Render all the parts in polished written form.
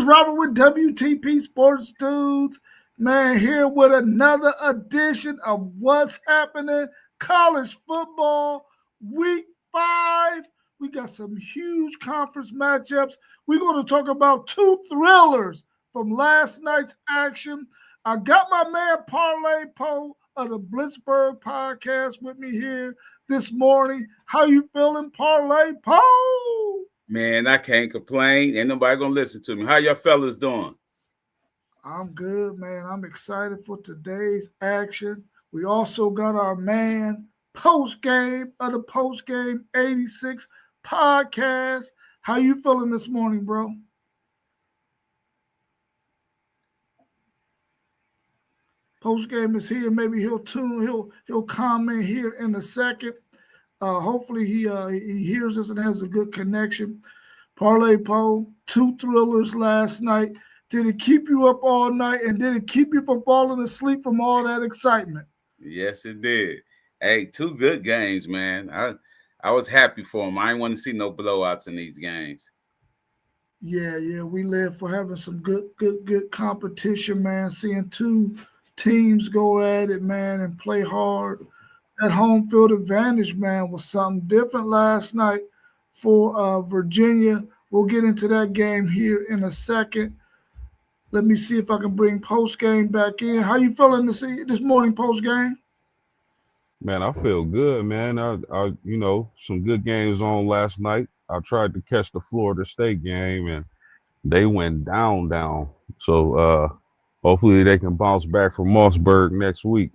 Robert with WTP Sports Dudes. Man, here with another edition of What's Happening College Football Week 5. We got some huge conference matchups. We're going to talk about two thrillers from last night's action. I got my man Parlay Poe of the Blitzburg podcast with me here this morning. How you feeling, Parlay Poe? Man, I can't complain. Ain't nobody gonna listen to me. How y'all fellas doing? I'm good, man. I'm excited for today's action. We also got our man post game of the Post Game 86 podcast. How you feeling this morning, bro? Post game is here. Maybe he'll comment here in a second. Hopefully he hears us and has a good connection. Parlay Poe, two thrillers last night. Did it keep you up all night, and did it keep you from falling asleep from all that excitement? Yes, it did. Hey, two good games, man. I was happy for them. I didn't want to see no blowouts in these games. Yeah, we live for having some good competition, man. Seeing two teams go at it, man, and play hard. That home field advantage, man, was something different last night for Virginia. We'll get into that game here in a second. Let me see if I can bring post game back in. How you feeling this morning, post game? Man, I feel good, man. I some good games on last night. I tried to catch the Florida State game, and they went down. So hopefully they can bounce back from Mossberg next week.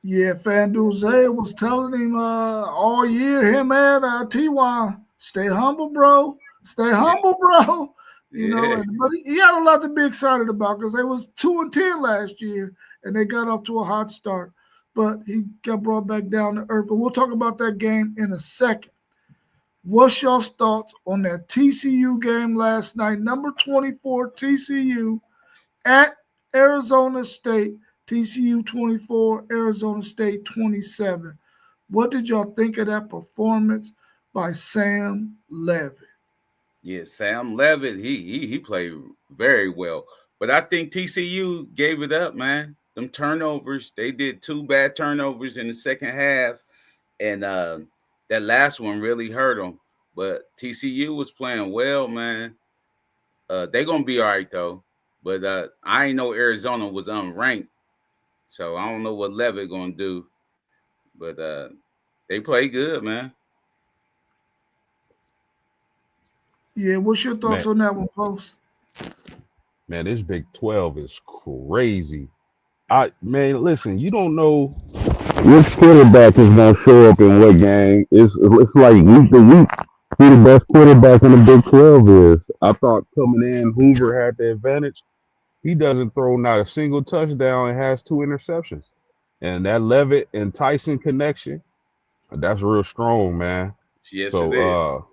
Yeah, FanDuel Zay was telling him all year, him and T.Y., stay humble, bro. Stay humble, bro. You know, but he had a lot to be excited about because they was 2-10 last year, and they got off to a hot start. But he got brought back down to earth. But we'll talk about that game in a second. What's y'all's thoughts on that TCU game last night? Number 24 TCU at Arizona State. TCU 24, Arizona State 27. What did y'all think of that performance by Sam Leavitt? Yeah, Sam Leavitt, he played very well. But I think TCU gave it up, man. Them turnovers, they did two bad turnovers in the second half, and that last one really hurt them. But TCU was playing well, man. They're going to be all right, though. But I ain't know Arizona was unranked, so I don't know what Leavitt going to do. But they play good, man. Yeah, what's your thoughts on that one, Post? Man, this Big 12 is crazy. Listen, you don't know which quarterback is going to show up in what game. It's like week to week who the best quarterback in the Big 12 is. I thought coming in, Hoover had the advantage. He doesn't throw not a single touchdown and has 2 interceptions. And that Leavitt and Tyson connection, that's real strong, man. Yes, so, it is.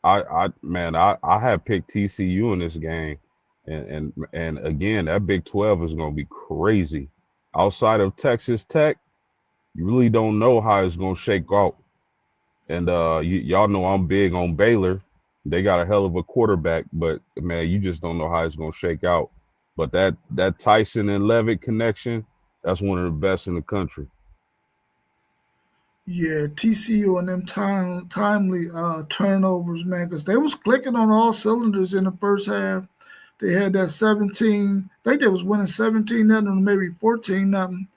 I have picked TCU in this game. And again, that Big 12 is going to be crazy. Outside of Texas Tech, you really don't know how it's going to shake out. And y'all know I'm big on Baylor. They got a hell of a quarterback, but man, you just don't know how it's going to shake out. But that Tyson and Leavitt connection, that's one of the best in the country. Yeah, TCU and them timely turnovers, man, because they was clicking on all cylinders in the first half. They had that 17. I think they was winning 17-0 or maybe 14-0.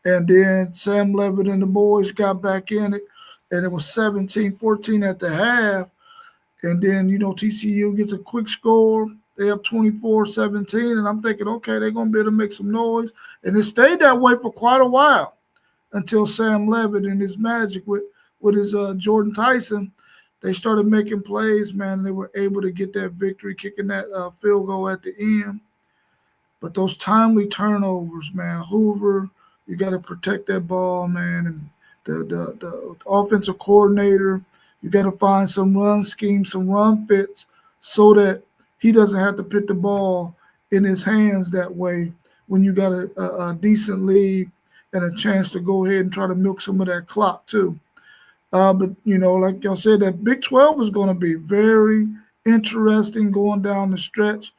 And then Sam Leavitt and the boys got back in it, and it was 17-14 at the half. And then, TCU gets a quick score. They up 24-17, and I'm thinking, okay, they're going to be able to make some noise. And it stayed that way for quite a while until Sam Leavitt and his magic with his Jordan Tyson, they started making plays, man. And they were able to get that victory, kicking that field goal at the end. But those timely turnovers, man, Hoover, you got to protect that ball, man. And the offensive coordinator, you got to find some run schemes, some run fits so that he doesn't have to put the ball in his hands that way when you got a decent lead and a chance to go ahead and try to milk some of that clock too. But, like y'all said, that Big 12 is going to be very interesting going down the stretch.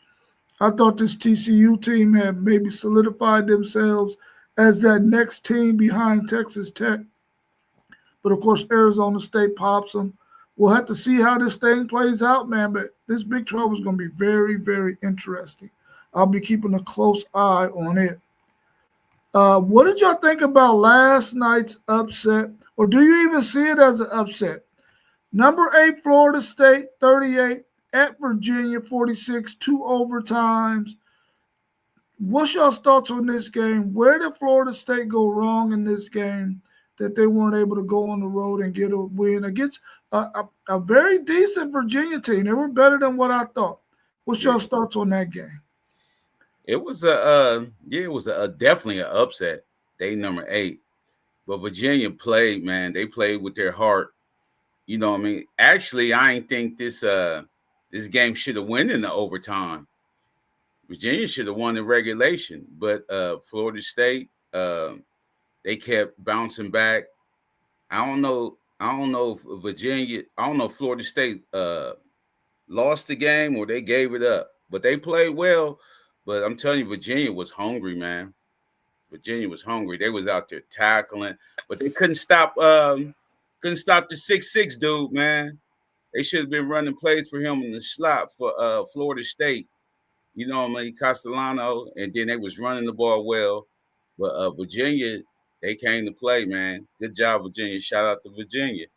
I thought this TCU team had maybe solidified themselves as that next team behind Texas Tech. But of course, Arizona State pops them. We'll have to see how this thing plays out, man. But this Big 12 is going to be very, very interesting. I'll be keeping a close eye on it. What did y'all think about last night's upset? Or do you even see it as an upset? Number 8, Florida State, 38, at Virginia, 46, 2 overtimes. What's y'all's thoughts on this game? Where did Florida State go wrong in this game that they weren't able to go on the road and get a win against a very decent Virginia team? They were better than what I thought. What's y'all's thoughts on that game? It was definitely an upset. They number 8, but Virginia played, man. They played with their heart. You know what I mean? Actually, I ain't think this game should have won in the overtime. Virginia should have won the regulation, but Florida State, they kept bouncing back. I don't know if Florida State lost the game or they gave it up, but they played well. But I'm telling you, Virginia was hungry, man. Virginia was hungry. They was out there tackling, but they couldn't stop the 6'6" dude, man. They should have been running plays for him in the slot for Florida State. You know what I mean? Castellano, and then they was running the ball well. But Virginia, they came to play, man. Good job, Virginia. Shout out to Virginia.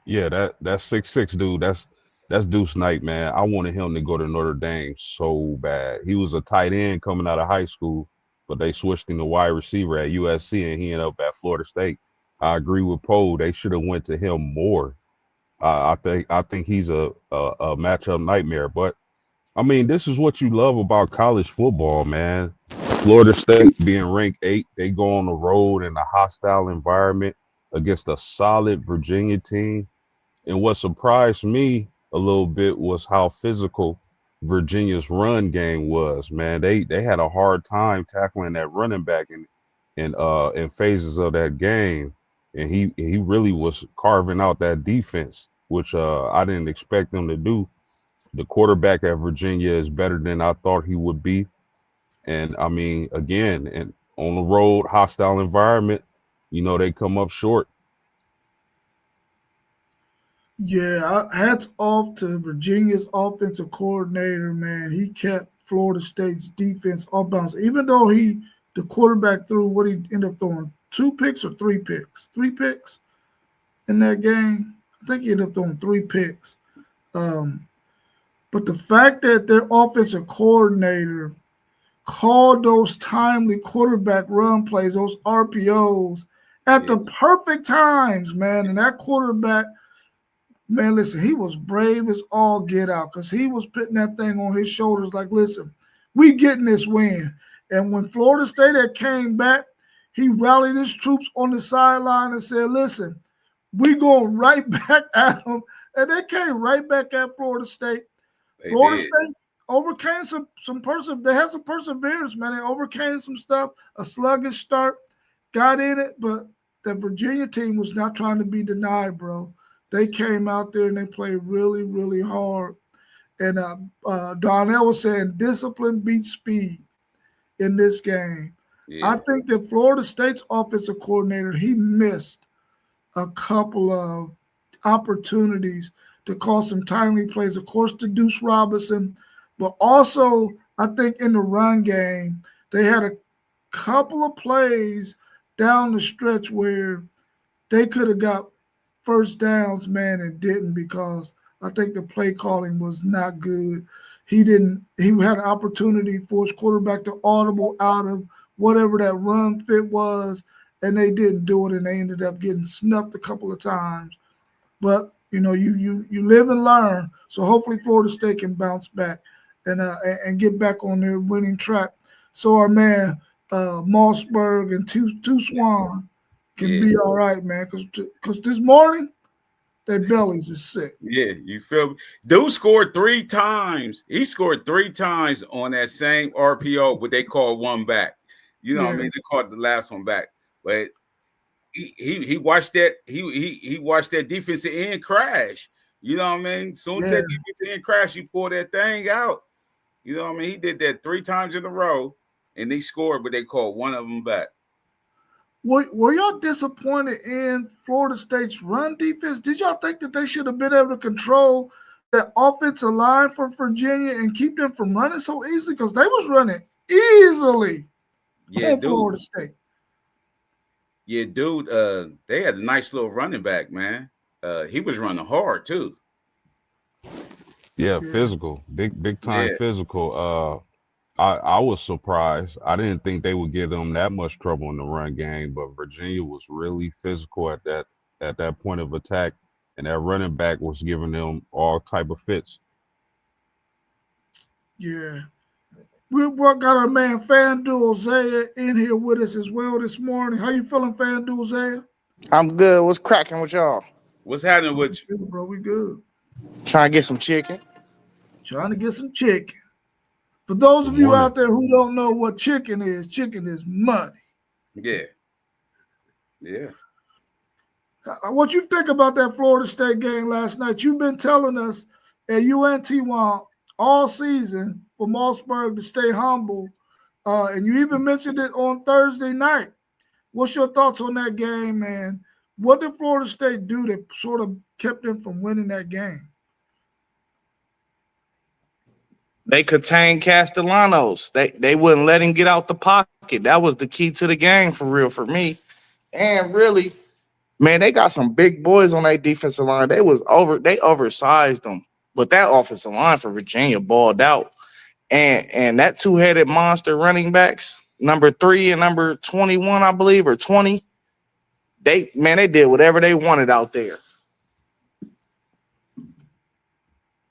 Yeah, that 6'6" dude, that's Deuce Knight, man. I wanted him to go to Notre Dame so bad. He was a tight end coming out of high school, but they switched him to wide receiver at USC, and he ended up at Florida State. I agree with Poe. They should have went to him more. I think he's a matchup nightmare. But I mean, this is what you love about college football, man. Florida State being ranked 8, they go on the road in a hostile environment against a solid Virginia team. And what surprised me a little bit was how physical Virginia's run game was, man. They had a hard time tackling that running back in phases of that game. And he really was carving out that defense, which I didn't expect them to do. The quarterback at Virginia is better than I thought he would be. And I mean, again, and on the road, hostile environment, they come up short. Yeah, hats off to Virginia's offensive coordinator, man. He kept Florida State's defense off balance, even though the quarterback threw what he ended up throwing 2 picks or 3 picks? 3 picks in that game. I think he ended up throwing 3 picks. But the fact that their offensive coordinator called those timely quarterback run plays, those RPOs, at the perfect times, man, and that quarterback, man, listen, he was brave as all get out because he was putting that thing on his shoulders like, listen, we getting this win. And when Florida State had came back, he rallied his troops on the sideline and said, listen, we going right back at them. And they came right back at Florida State. Florida State overcame they had some perseverance, man. They overcame some stuff, a sluggish start, got in it, but the Virginia team was not trying to be denied, bro. They came out there and they played really, really hard. And Darnell was saying discipline beats speed in this game. Yeah. I think that Florida State's offensive coordinator, he missed a couple of opportunities to call some timely plays, of course, to Deuce Robinson, but also I think in the run game, they had a couple of plays down the stretch where they could have got first downs, man, and didn't because I think the play calling was not good. He had an opportunity for his quarterback to audible out of whatever that run fit was, and they didn't do it, and they ended up getting snuffed a couple of times. But you live and learn. So hopefully Florida State can bounce back and get back on their winning track. So our man Mossberg and Two Swan can be all right, man. Because this morning their bellies is sick. Yeah, you feel me? Dude scored 3 times. He scored 3 times on that same RPO, but they called one back. You know what I mean? They called the last one back. But he watched that he watched that defensive end crash. You know what I mean? Soon as that defensive end crash, he pulled that thing out. You know what I mean? He did that 3 times in a row, and they scored, but they called one of them back. Were y'all disappointed in Florida State's run defense? Did y'all think that they should have been able to control that offensive line for Virginia and keep them from running so easily? Because they was running easily on Florida State. Yeah, dude. They had a nice little running back, man. He was running hard too. Yeah, physical, big time physical. I was surprised. I didn't think they would give them that much trouble in the run game, but Virginia was really physical at that point of attack, and that running back was giving them all type of fits. Yeah. We got our man FanDuel Zaya in here with us as well this morning. How you feeling, FanDuel Zaya? I'm good. What's cracking with y'all? What's happening with you? Good, bro, we good. Trying to get some chicken. Trying to get some chicken. For those of you out there who don't know what chicken is money. Yeah. Yeah. What you think about that Florida State game last night? You've been telling us at UNT all season for Mossberg to stay humble, and you even mentioned it on Thursday night. What's your thoughts on that game, man? What did Florida State do that sort of kept them from winning that game? They contained Castellanos. They wouldn't let him get out the pocket. That was the key to the game for real for me. And really, man, they got some big boys on their defensive line. They oversized them. But that offensive line for Virginia balled out. And that two-headed monster running backs, number 3 and number 21, I believe, or 20, they did whatever they wanted out there.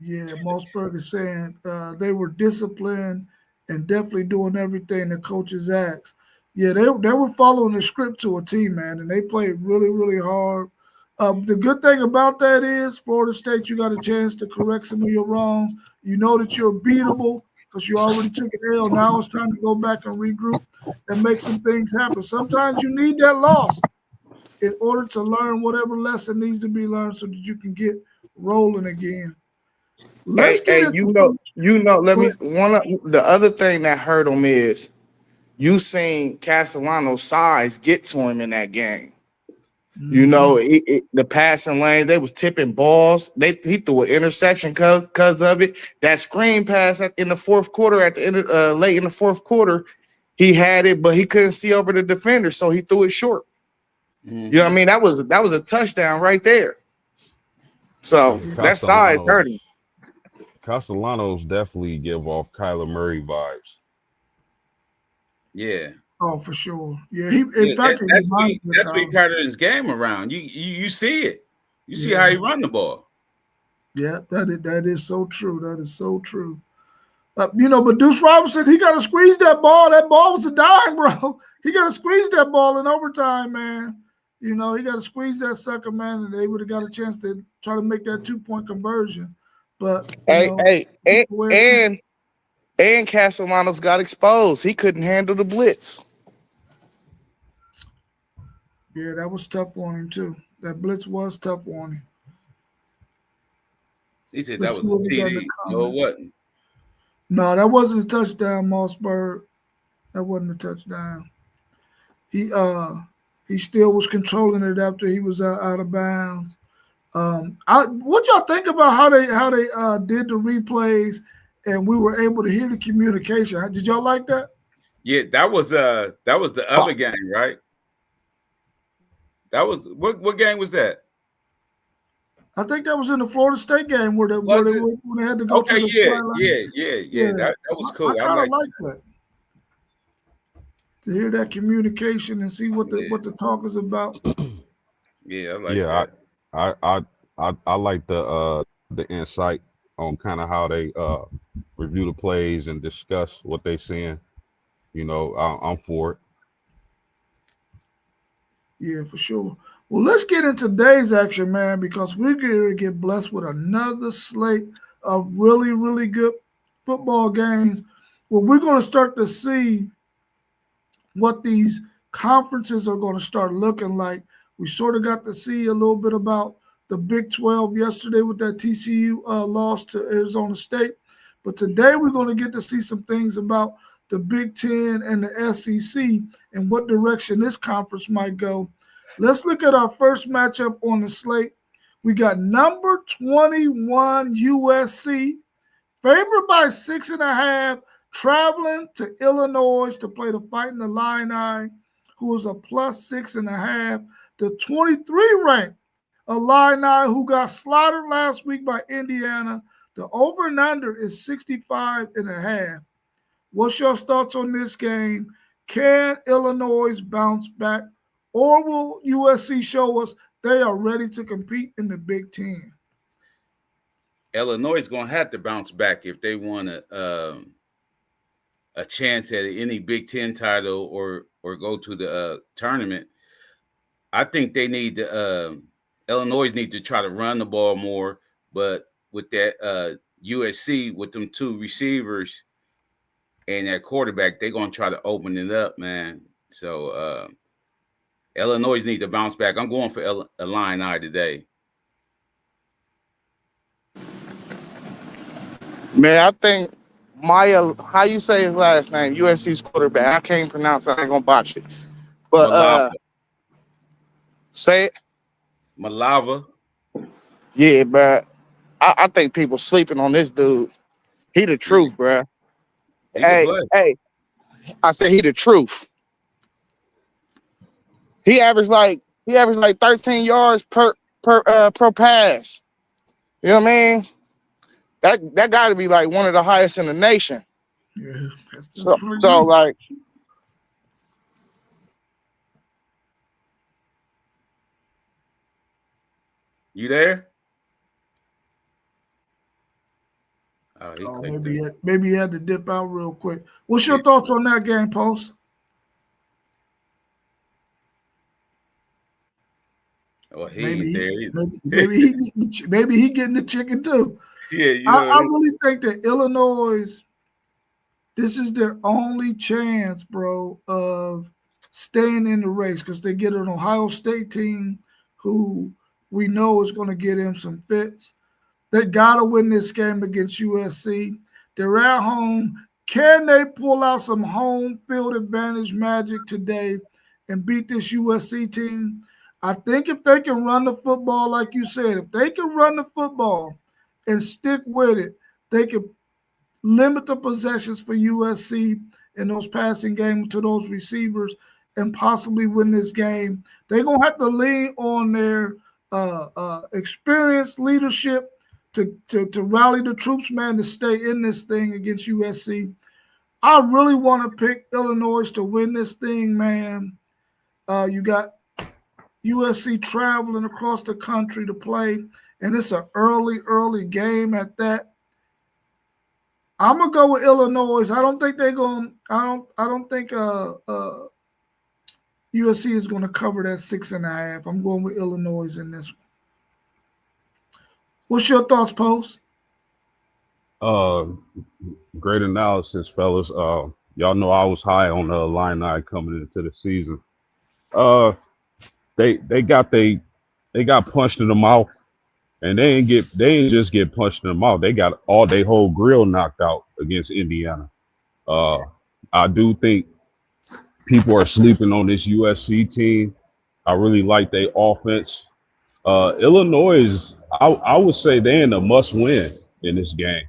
Yeah, Mossberg is saying they were disciplined and definitely doing everything the coaches asked. Yeah, they were following the script to a T, man, and they played really, really hard. The good thing about that is Florida State, you got a chance to correct some of your wrongs. You know that you're beatable because you already took an L. Now it's time to go back and regroup and make some things happen. Sometimes you need that loss in order to learn whatever lesson needs to be learned so that you can get rolling again. The other thing that hurt him is you seen Castellanos' size get to him in that game. Mm-hmm. You know, the passing lane, they was tipping balls. He threw an interception because of it. That screen pass in the fourth quarter, at the end, late in the fourth quarter, he had it, but he couldn't see over the defender, so he threw it short. Mm-hmm. You know what I mean? That was a touchdown right there. So that size hurt him. Castellanos definitely give off Kyler Murray vibes. Yeah. Oh, for sure. Yeah. That's what Carter his game around. You see it. You see how he run the ball. Yeah, that is so true. That is so true. But Deuce Robinson, he got to squeeze that ball. That ball was a dime, bro. He got to squeeze that ball in overtime, man. He got to squeeze that sucker, man, and they would have got a chance to try to make that 2-point conversion. But and Castellanos got exposed. He couldn't handle the blitz. Yeah, that was tough on him too. That blitz was tough on him. He said that was a TD. No, it wasn't. No, that wasn't a touchdown, Mossberg. That wasn't a touchdown. He still was controlling it after he was out of bounds. What y'all think about how they did the replays and we were able to hear the communication? Did y'all like that? Yeah, that was the other game, right? That was what game was that? I think that was in the Florida State game where they had to go to the sideline. Yeah. That was cool. I kind of like that. To hear that communication and see what the talk is about. Yeah, I like that. I like the insight on kind of how they review the plays and discuss what they're seeing. I'm for it. Yeah, for sure. Well, let's get into today's action, man, because we're going to get blessed with another slate of really, really good football games where we're going to start to see what these conferences are going to start looking like We sort of got to see a little bit about the Big 12 yesterday with that TCU loss to Arizona State. But today we're going to get to see some things about the Big 10 and the SEC and what direction this conference might go. Let's look at our first matchup on the slate. We got number 21 USC, favored by 6.5, traveling to Illinois to play the Fighting Illini, who is a plus 6.5. The 23-ranked Illini, who got slaughtered last week by Indiana. The over and under is 65.5. What's your thoughts on this game? Can Illinois bounce back, or will USC show us they are ready to compete in the Big Ten? Illinois is going to have to bounce back if they want a chance at any Big Ten title or go to the tournament. I think they need to Illinois need to try to run the ball more, but with that USC with them two receivers and that quarterback, they're going to try to open it up, man. So Illinois need to bounce back. I'm going for Illini today. Man, I think Maya, how you say his last name? USC's quarterback. I can't pronounce it. I ain't gonna botch it. But say it. Malava. Yeah, but I think people sleeping on this dude. He the truth, bruh. Hey, I said he the truth. He averaged like 13 yards per pass. You know what I mean? That got to be like one of the highest in the nation. Yeah. So like, you there? Maybe he had to dip out real quick. What's your thoughts on that game, Post? Well, he ain't there either. Maybe he getting the chicken too. Yeah, I really think that Illinois, this is their only chance, bro, of staying in the race because they get an Ohio State team who we know is going to get him some fits. They got to win this game against USC. They're at home. Can they pull out some home field advantage magic today and beat this USC team? I think if they can run the football, like you said, if they can run the football and stick with it, they can limit the possessions for USC in those passing games to those receivers and possibly win this game. They're going to have to lean on their experienced leadership to rally the troops, man, to stay in this thing against USC. I really want to pick Illinois to win this thing, man. You got USC traveling across the country to play, and it's an early game at that. I'm gonna go with Illinois. I don't think they're going. I don't think USC is going to cover that 6.5. I'm going with Illinois in this one. What's your thoughts, Post? Great analysis, fellas. Y'all know I was high on the Illini coming into the season. They got punched in the mouth, and they ain't just get punched in the mouth. They got all their whole grill knocked out against Indiana. I do think people are sleeping on this USC team. I really like their offense. Illinois, I would say they're in a must-win in this game.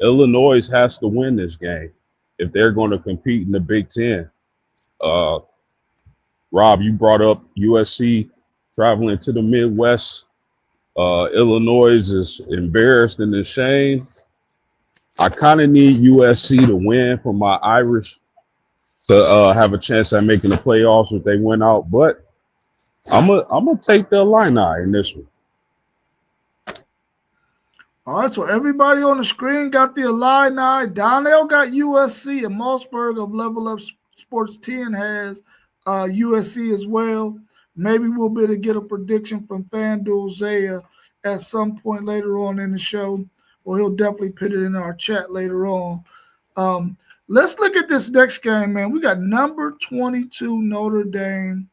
Illinois has to win this game if they're going to compete in the Big Ten. Rob, you brought up USC traveling to the Midwest. Illinois is embarrassed and ashamed. I kind of need USC to win for my Irish to have a chance at making the playoffs if they win out. But I'm gonna take the Illini in this one. All right, so everybody on the screen got the Illini. Donnell got USC, and Mossberg of Level Up Sports 10 has USC as well. Maybe we'll be able to get a prediction from FanDuel Zaya at some point later on in the show, or he'll definitely put it in our chat later on. Let's look at this next game, man. We got number 22 Notre Dame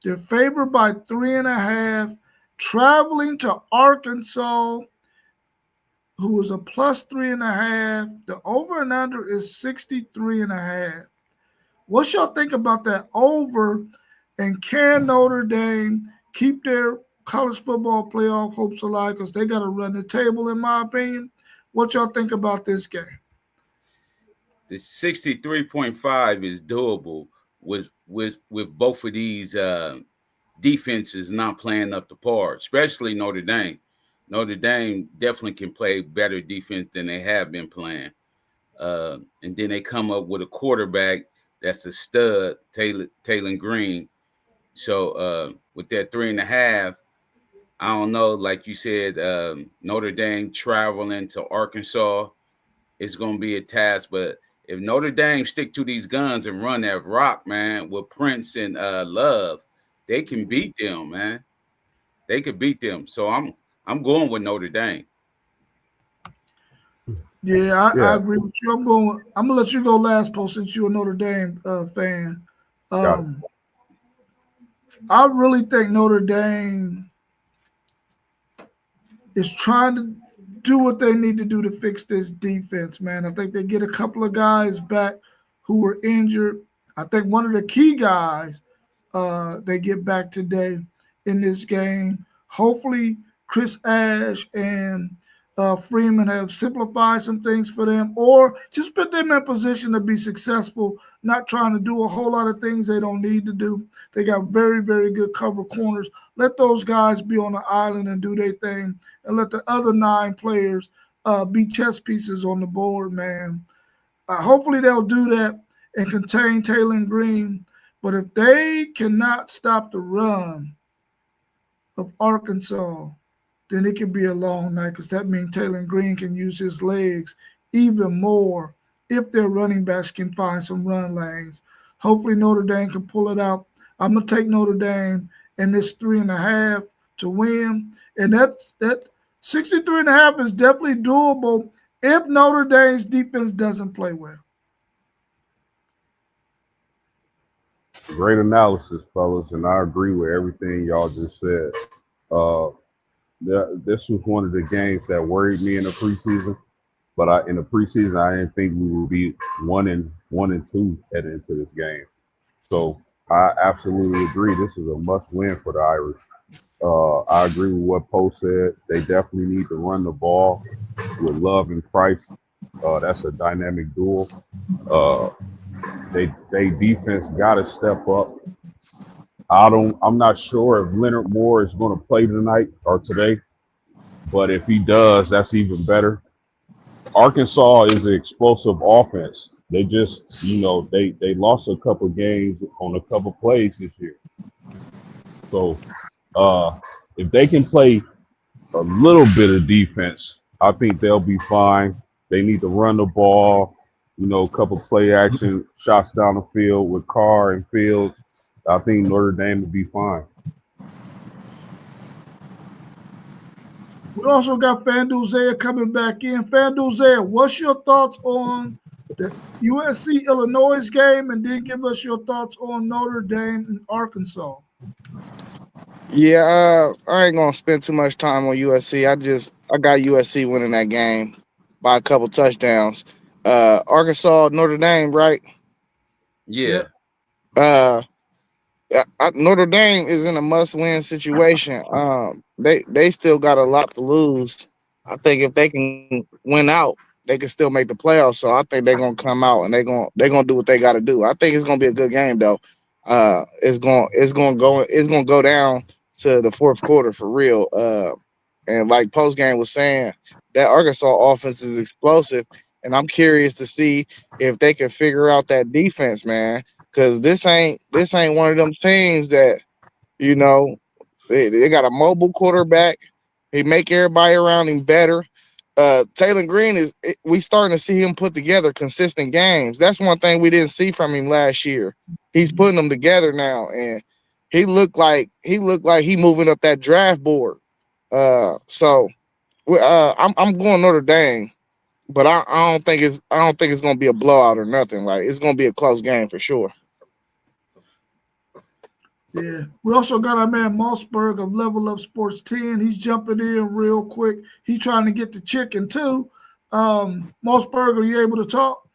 They're favored by 3.5, traveling to Arkansas, who is a plus 3.5. The over and under is 63.5. What y'all think about that over? And can Notre Dame keep their college football playoff hopes alive? Because they got to run the table, in my opinion. What y'all think about this game? The 63.5 is doable with both of these defenses not playing up to par, especially Notre Dame. Notre Dame definitely can play better defense than they have been playing. And then they come up with a quarterback that's a stud, Taylor Green. So with that 3.5, I don't know. Like you said, Notre Dame traveling to Arkansas is going to be a task. But if Notre Dame stick to these guns and run that rock, man, with Prince and Love, they can beat them, man. They could beat them. So I'm going with Notre Dame. Yeah, I agree with you. I'm gonna let you go last, Paul, since you're a Notre Dame fan. I really think Notre Dame is trying to do what they need to do to fix this defense, man. I think they get a couple of guys back who were injured. I think one of the key guys they get back today in this game. Hopefully, Chris Ash and Freeman have simplified some things for them, or just put them in position to be successful, not trying to do a whole lot of things they don't need to do. They got very, very good cover corners. Let those guys be on the island and do their thing, and let the other 9 players be chess pieces on the board, man. Hopefully they'll do that and contain Taylor Green. But if they cannot stop the run of Arkansas, then it could be a long night, because that means Taylor Green can use his legs even more if their running backs can find some run lanes. Hopefully Notre Dame can pull it out. I'm going to take Notre Dame in this 3.5 to win. And that 63.5 is definitely doable if Notre Dame's defense doesn't play well. Great analysis, fellas, and I agree with everything y'all just said. This was one of the games that worried me in the preseason, but in the preseason I didn't think we would be 1-2 heading into this game. So I absolutely agree. This is a must-win for the Irish. I agree with what Poe said. They definitely need to run the ball with Love and Price. That's a dynamic duel. They defense got to step up. I'm not sure if Leonard Moore is going to play tonight or today, but if he does, that's even better. Arkansas is an explosive offense. They just, they lost a couple games on a couple plays this year. So if they can play a little bit of defense, I think they'll be fine. They need to run the ball, a couple play action shots down the field with Carr and Fields. I think Notre Dame will be fine. We also got FanDuel Zaire coming back in. FanDuel Zaire, what's your thoughts on the USC Illinois game, and then give us your thoughts on Notre Dame and Arkansas? Yeah, I ain't gonna spend too much time on USC. I got USC winning that game by a couple touchdowns. Arkansas, Notre Dame, right? Yeah. Notre Dame is in a must-win situation. They still got a lot to lose. I think if they can win out, they can still make the playoffs. So I think they're gonna come out and they're gonna do what they got to do. I think it's gonna be a good game though. It's gonna go down to the fourth quarter for real. And like post game was saying, that Arkansas offense is explosive, and I'm curious to see if they can figure out that defense, man. Because this ain't one of them teams that, they got a mobile quarterback. He make everybody around him better. Taylor Green we starting to see him put together consistent games. That's one thing we didn't see from him last year. He's putting them together now, and he looked like he moving up that draft board. So I'm going Notre Dame, but I don't think it's gonna be a blowout or nothing. Like, it's gonna be a close game for sure. Yeah. We also got our man Mossberg of Level Up Sports 10. He's jumping in real quick. He's trying to get the chicken too. Mossberg, are you able to talk?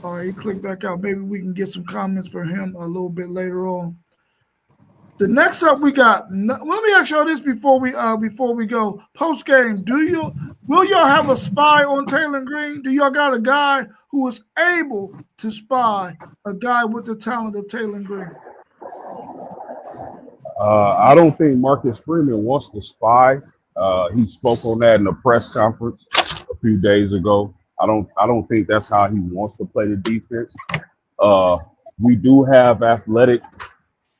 All right, he clicked back out. Maybe we can get some comments for him a little bit later on. The next up we got. Let me ask y'all this before we go. Post game, will y'all have a spy on Taylor Green? Do y'all got a guy who is able to spy a guy with the talent of Taylor Green? I don't think Marcus Freeman wants to spy. He spoke on that in a press conference a few days ago. I don't think that's how he wants to play the defense. We do have athletic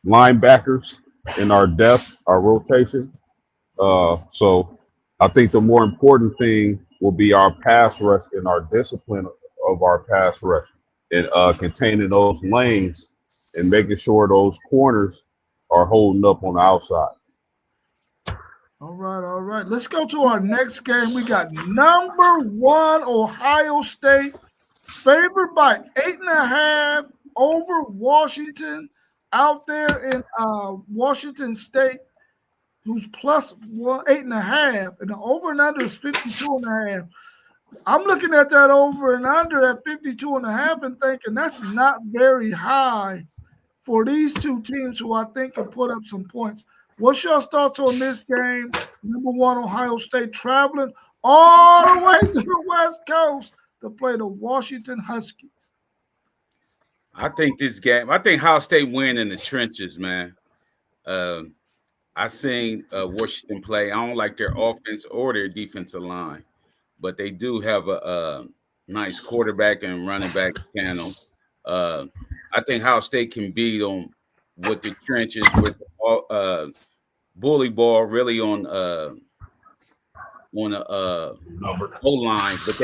linebackers in our depth, our rotation. So I think the more important thing will be our pass rush and our discipline of our pass rush and containing those lanes and making sure those corners are holding up on the outside. All right. Let's go to our next game. We got number 1 Ohio State, favored by 8.5 over Washington out there in Washington State, who's plus 8.5, and the over and under is 52.5. I'm looking at that over and under at 52.5 and thinking that's not very high for these two teams who I think can put up some points. What's your thoughts on this game? Number 1 Ohio State traveling all the way to the West Coast to play the Washington Huskies. I think Ohio State win in the trenches, man. I seen Washington play. I don't like their offense or their defensive line, but they do have a nice quarterback and running back tandem. I think Ohio State can beat them with the trenches, with bully ball, really on the O-line. But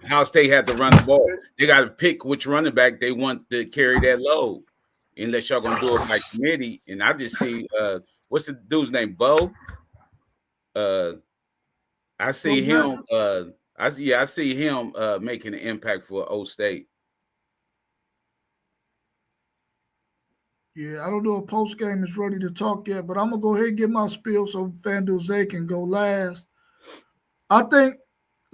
Ohio State had to run the ball. They got to pick which running back they want to carry that load, unless y'all gonna do it by committee. And I just see what's the dude's name? Bo. I see him. I see him making an impact for O State. Yeah, I don't know if post game is ready to talk yet, but I'm gonna go ahead and get my spiel so FanDuel Zay can go last. I think,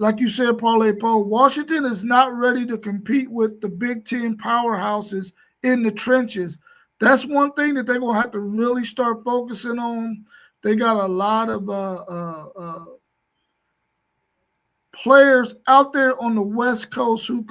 like you said, Parlay Paul, Washington is not ready to compete with the Big Ten powerhouses in the trenches. That's one thing that they're gonna have to really start focusing on. They got a lot of players out there on the West Coast who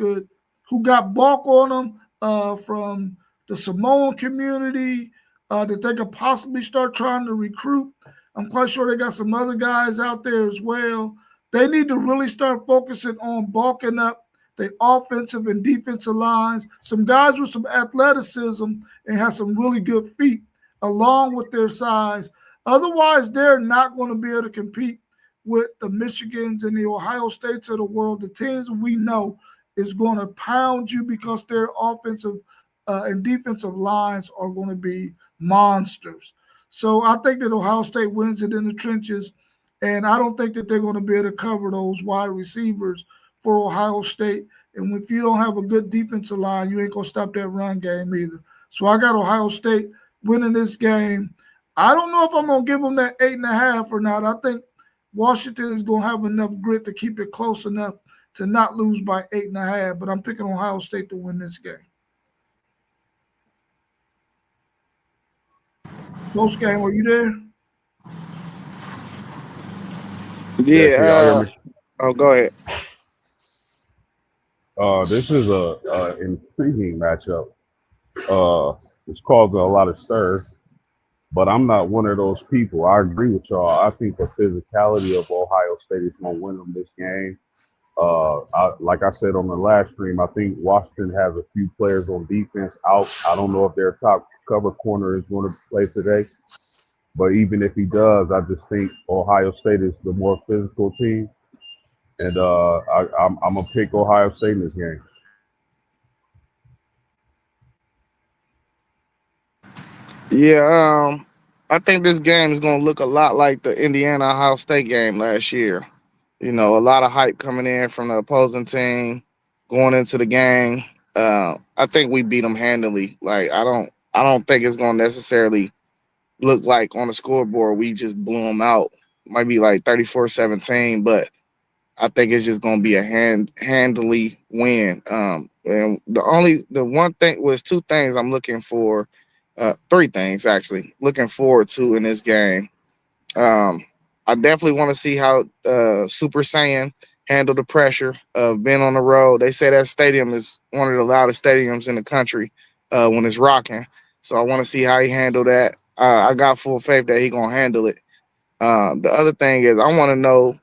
got bulk on them from the Samoan community that they could possibly start trying to recruit. I'm quite sure they got some other guys out there as well. They need to really start focusing on bulking up the offensive and defensive lines, some guys with some athleticism and have some really good feet along with their size. Otherwise, they're not going to be able to compete with the Michigans and the Ohio States of the world, the teams we know is going to pound you because their offensive and defensive lines are going to be monsters. So I think that Ohio State wins it in the trenches, and I don't think that they're going to be able to cover those wide receivers for Ohio State. And if you don't have a good defensive line, you ain't going to stop that run game either. So I got Ohio State winning this game. I don't know if I'm going to give them that 8.5 or not. I think Washington is going to have enough grit to keep it close enough to not lose by 8.5, but I'm picking Ohio State to win this game. Post game, are you there? Yeah. Go ahead. This is a intriguing matchup. It's causing a lot of stir, but I'm not one of those people. I agree with y'all. I think the physicality of Ohio State is going to win them this game. Like I said on the last stream, I think Washington has a few players on defense out. I don't know if their top cover corner is going to play today, but even if he does, I just think Ohio State is the more physical team, and I'm gonna pick Ohio State in this game. Yeah, I think this game is going to look a lot like the Indiana Ohio State game last year. You know, a lot of hype coming in from the opposing team going into the game. I think we beat them handily. Like I don't think it's gonna necessarily look like on the scoreboard we just blew them out. Might be like 34-17, but I think it's just gonna be a handily win. And the one thing was two things I'm looking for, three things actually looking forward to in this game. Um, I definitely want to see how Super Saiyan handle the pressure of being on the road. They say that stadium is one of the loudest stadiums in the country when it's rocking. So I want to see how he handle that. I got full faith that he gonna handle it. The other thing is I want to know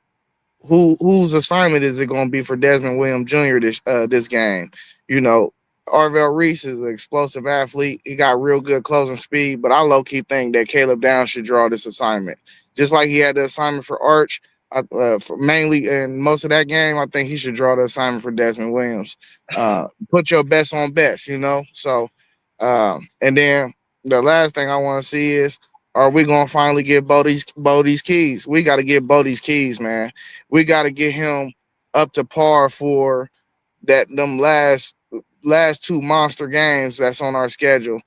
whose assignment is it going to be for Desmond Williams Jr. this game. You know, Arvell Reese is an explosive athlete. He got real good closing speed, but I low key think that Caleb Downs should draw this assignment, just like he had the assignment for Arch. For mainly in most of that game, I think he should draw the assignment for Desmond Williams. Put your best on best, you know. So, and then the last thing I want to see is, are we gonna finally get Bo these keys? We got to get Bo these keys, man. We got to get him up to par for them last two monster games that's on our schedule,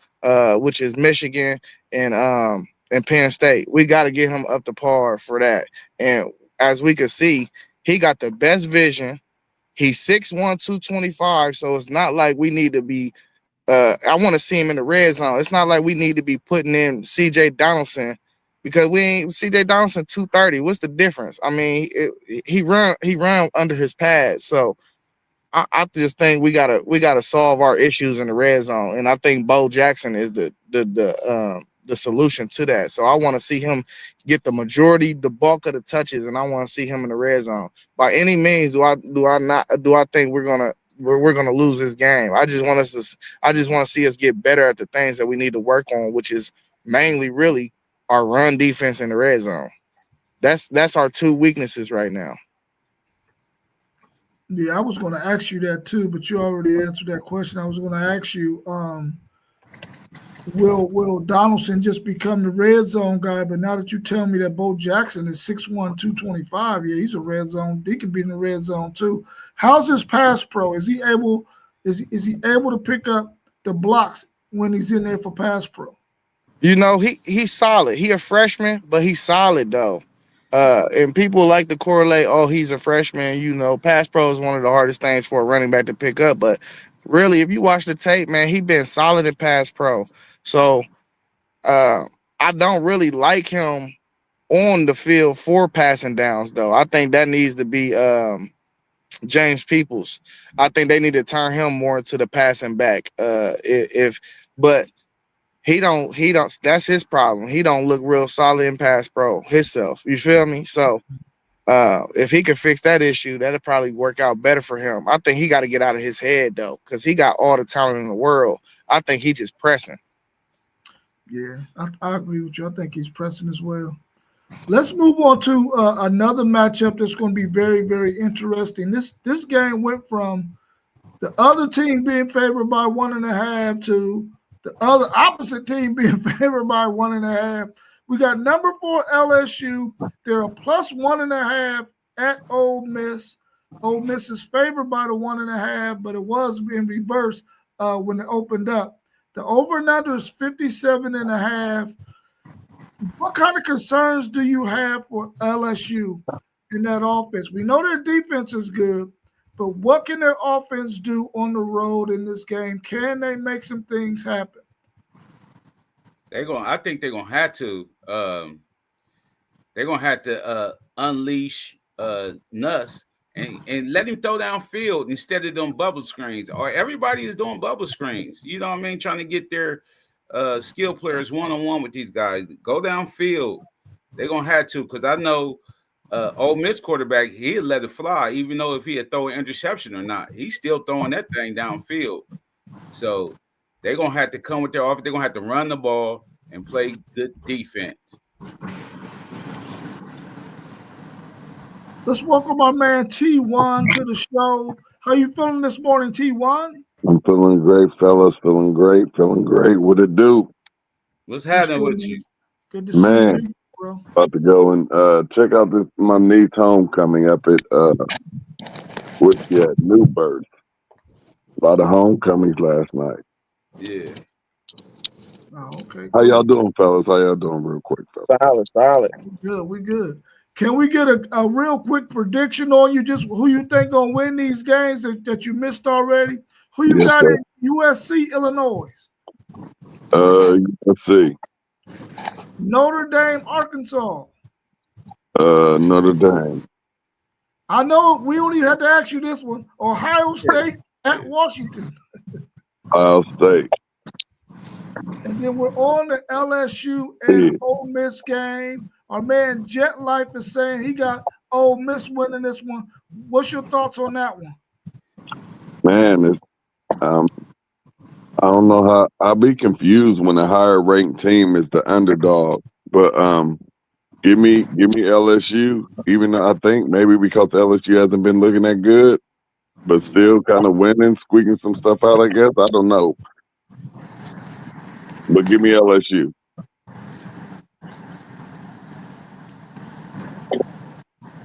which is Michigan and Penn State. We got to get him up to par for that. And as we can see, he got the best vision. He's 6'1", 225, so it's not like we need to be. I want to see him in the red zone. It's not like we need to be putting in C.J. Donaldson because we ain't C.J. Donaldson 230. What's the difference? I mean, he run under his pads. So I just think we gotta solve our issues in the red zone, and I think Bo Jackson is the solution to that. So I want to see him get the bulk of the touches, and I want to see him in the red zone. By any means, do I think we're gonna lose this game? I just want to see us get better at the things that we need to work on, which is mainly really our run defense in the red zone. That's our two weaknesses right now. Yeah, I was going to ask you that too, but you already answered that question. I was going to ask you, will Donaldson just become the red zone guy? But now that you tell me that Bo Jackson is 6'1", 225, yeah, he's a red zone. He can be in the red zone too. How's his pass pro? Is he able to pick up the blocks when he's in there for pass pro? You know, he's solid. He a freshman, but he's solid though. And people like to correlate, oh, he's a freshman. You know, pass pro is one of the hardest things for a running back to pick up. But really, if you watch the tape, man, he been solid in pass pro. So I don't really like him on the field for passing downs, though. I think that needs to be James Peoples. I think they need to turn him more into the passing back. But he don't that's his problem. He don't look real solid in pass pro himself. You feel me? So if he could fix that issue, that'll probably work out better for him. I think he got to get out of his head though, because he got all the talent in the world. I think he just pressing. Yeah, I agree with you. I think he's pressing as well. Let's move on to another matchup that's going to be very, very interesting. This game went from the other team being favored by 1.5 to the other opposite team being favored by 1.5. We got number 4 LSU. They're a plus 1.5 at Ole Miss. Ole Miss is favored by the 1.5, but it was in reverse when it opened up. The over and under is 57.5. What kind of concerns do you have for LSU in that offense? We know their defense is good, but what can their offense do on the road in this game? Can they make some things happen? I think they're gonna have to. They're gonna have to unleash Nuss and let him throw downfield instead of them bubble screens. Or everybody is doing bubble screens. You know what I mean? Trying to get their skill players one-on-one with these guys. Go downfield. They're gonna have to, because I know Ole Miss quarterback, he'd let it fly, even though if he had thrown an interception or not. He's still throwing that thing downfield. So they're gonna have to come with their offense. They're gonna have to run the ball and play good defense. Let's welcome our man T1 to the show. How you feeling this morning, T1? I'm feeling great, fellas. Feeling great. What it do? What's happening with you? Good to see you, bro. About to go and check out my niece homecoming up at Newburgh. A lot of homecomings last night. Yeah. Oh, okay, How cool. y'all doing, fellas? How y'all doing, real quick, fellas? Solid. We good. Can we get a real quick prediction on you? Just who you think gonna win these games that you missed already? Who you Yes, got sir. in USC, Illinois, Let's see. Notre Dame, Arkansas? Notre Dame. I know we don't even have to ask you this one. Ohio State at Washington, Ohio State. and then we're on the LSU and Yeah. Ole Miss game. Our man Jet Life is saying he got Ole Miss winning this one. What's your thoughts on that one? Man, it's I don't know how I'll be confused when a higher ranked team is the underdog. But give me LSU, even though I think maybe because LSU hasn't been looking that good, but still kind of winning, squeaking some stuff out, I guess. I don't know. But give me LSU.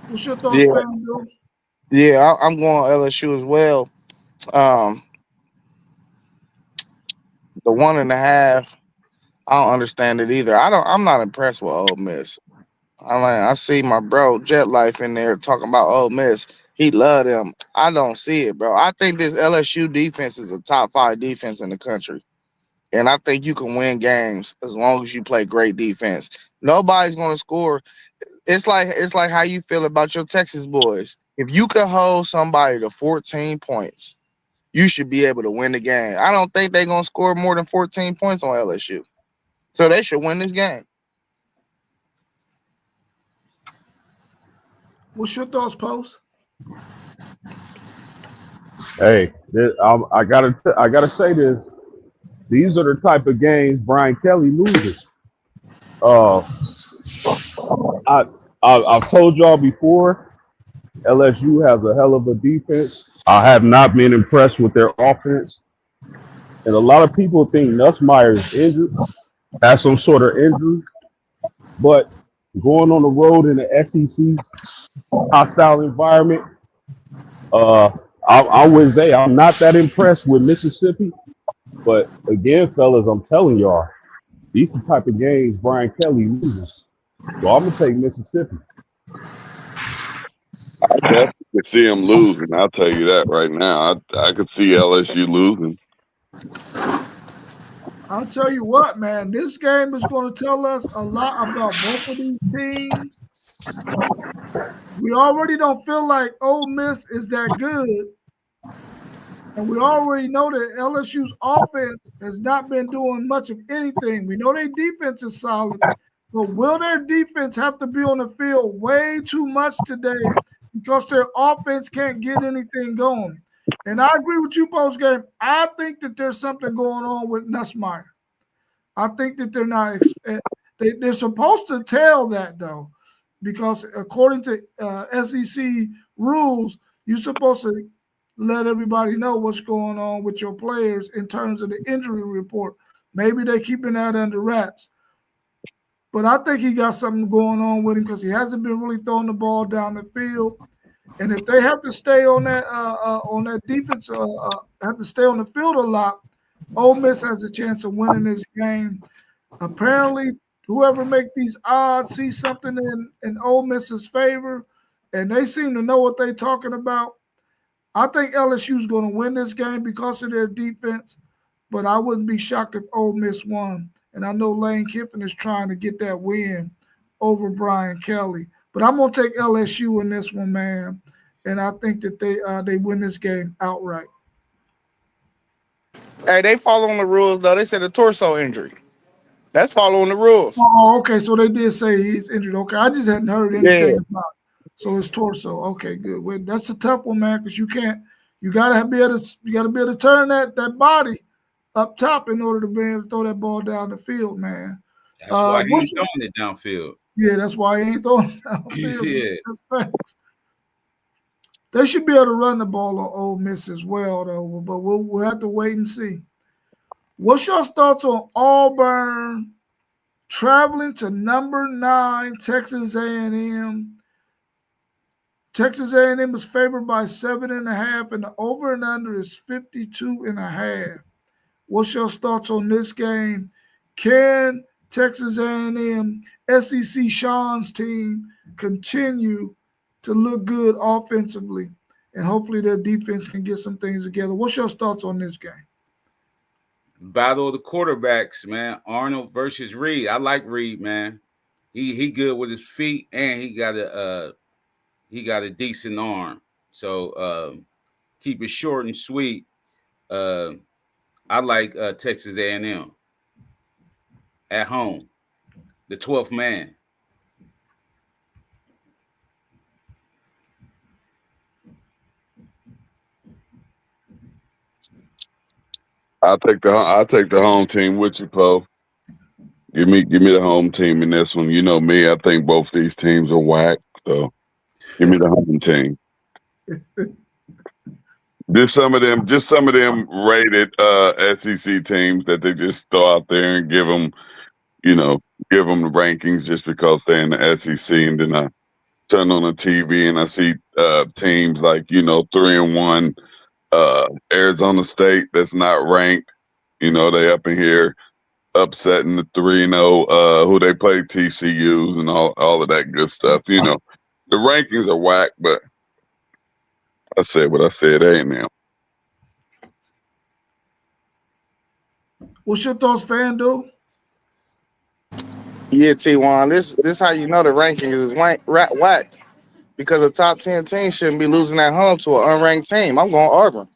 What's your thoughts, Yeah, FanDuel? yeah, I'm going LSU as well. Um, the 1.5, I don't understand it either. I'm not impressed with Ole Miss. I see my bro Jet Life in there talking about Ole Miss. He love them. I don't see it, bro. I think this LSU defense is a top 5 defense in the country. And I think you can win games as long as you play great defense. Nobody's gonna score. It's like how you feel about your Texas boys. If you could hold somebody to 14 points, you should be able to win the game. I don't think they're gonna score more than 14 points on LSU. So they should win this game. What's your thoughts, Post? Hey, I gotta say this. These are the type of games Brian Kelly loses. Uh, I've told y'all before, LSU has a hell of a defense. I have not been impressed with their offense, and a lot of people think Nussmeier is injured, has some sort of injury. But going on the road in the SEC hostile environment, uh, I'm with Zay. I'm not that impressed with Mississippi. But again, fellas, I'm telling y'all, these are the type of games Brian Kelly loses. So I'm gonna take Mississippi. I definitely could see them losing. I'll tell you that right now. I could see LSU losing. I'll tell you what, man, this game is going to tell us a lot about both of these teams. We already don't feel like Ole Miss is that good. And we already know that LSU's offense has not been doing much of anything. We know their defense is solid, but will their defense have to be on the field way too much today because their offense can't get anything going? And I agree with you, post game. I think that there's something going on with Nussmeier. I think that they're not. They're supposed to tell that though, because according to SEC rules, you're supposed to let everybody know what's going on with your players in terms of the injury report. Maybe they're keeping that under wraps. But I think he got something going on with him because he hasn't been really throwing the ball down the field. And if they have to stay on that defense, have to stay on the field a lot, Ole Miss has a chance of winning this game. Apparently, whoever make these odds see something in Ole Miss's favor, and they seem to know what they're talking about. I think LSU's going to win this game because of their defense, but I wouldn't be shocked if Ole Miss won. And I know Lane Kiffin is trying to get that win over Brian Kelly, but I'm going to take LSU in this one, man. And I think that they win this game outright. Hey, they following the rules though. They said a torso injury. That's following the rules. Oh, okay. So they did say he's injured. Okay, I just hadn't heard anything Yeah. about it. So it's torso. Okay, good. Well, that's a tough one, man, because you can't. You gotta be able to turn that body up top in order to be able to throw that ball down the field, man. That's why he what's ain't throwing it downfield. Yeah, that's why he ain't throwing it downfield. Yeah. That's facts. They should be able to run the ball on Ole Miss as well, though. But we'll have to wait and see. What's your thoughts on Auburn traveling to number 9 Texas A&M Texas A&M is favored by 7.5, and the over and under is 52.5. What's your thoughts on this game? Can Texas A&M, SEC Sean's team, continue to look good offensively, and hopefully their defense can get some things together? What's your thoughts on this game? Battle of the quarterbacks, man. Arnold versus Reed. I like Reed, man. He good with his feet, and he got a decent arm. So keep it short and sweet. I like Texas A&M at home, the 12th man. I'll take the home team with you, Poe. Give me the home team in this one. You know me, I think both these teams are whack. So give me the home team. Just some of them rated SEC teams that they just throw out there and give them the rankings just because they're in the SEC, and then I turn on the TV and I see teams like 3-1 Arizona State that's not ranked. They up in here upsetting the 3-0 who they play, TCUs, and all of that good stuff. The rankings are whack, but I said what I said. Ain't now. What's your thoughts, FanDuel? Yeah, T1. This how you know the rankings is whack, because the top 10 teams shouldn't be losing at home to an unranked team. I'm going Auburn.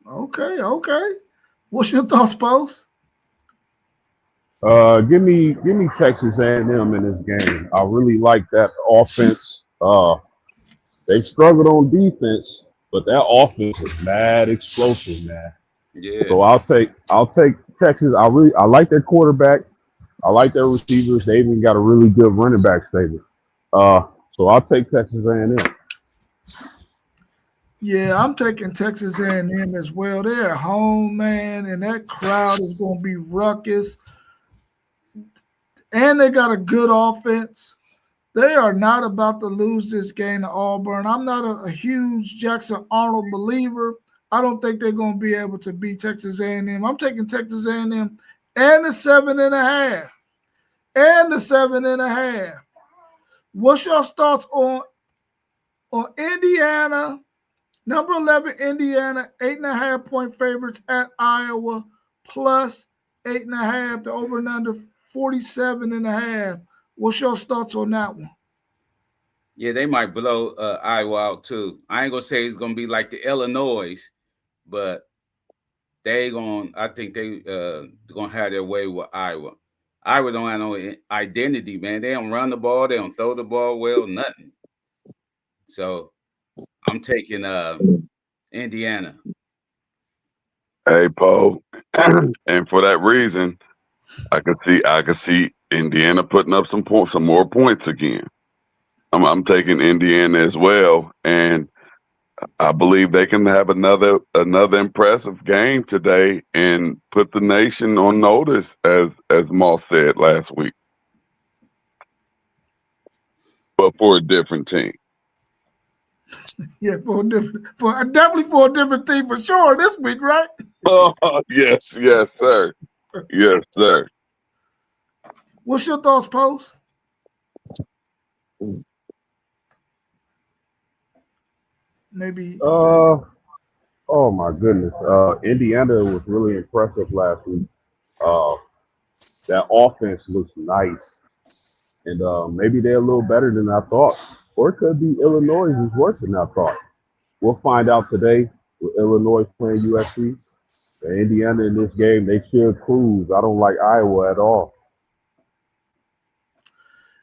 Okay. What's your thoughts, Post? Give me Texas A&M in this game. I really like that offense. They struggled on defense, but that offense is mad explosive, man. Yeah. So I'll take Texas. I like their quarterback. I like their receivers. They even got a really good running back stable. So I'll take Texas A&M. Yeah, I'm taking Texas A&M as well. They're at home, man, and that crowd is going to be ruckus. And they got a good offense. They are not about to lose this game to Auburn. I'm not a huge Jackson Arnold believer. I don't think they're going to be able to beat Texas A&M. I'm taking Texas A&M and the 7.5. And the 7.5. What's your thoughts on Indiana? Number 11, Indiana, 8.5-point favorites at Iowa, plus 8.5. The over and under 47.5. What's your thoughts on that one? Yeah, they might blow Iowa out too. I ain't gonna say it's gonna be like the Illinois, but I think they gonna have their way with Iowa. Iowa don't have no identity, man. They don't run the ball, they don't throw the ball well, nothing. So I'm taking Indiana. Hey, Poe, and for that reason, I could see Indiana putting up some more points again. I'm taking Indiana as well, and I believe they can have another impressive game today and put the nation on notice, as Moss said last week, but for a different team. Yeah, definitely for a different team for sure this week, right? Oh, yes, sir. Yes, sir. What's your thoughts, Post? Maybe. Oh my goodness. Indiana was really impressive last week. That offense looks nice. And maybe they're a little better than I thought. Or it could be Illinois is worse than I thought. We'll find out today with Illinois playing USC. Indiana in this game, they should cruise. I don't like Iowa at all.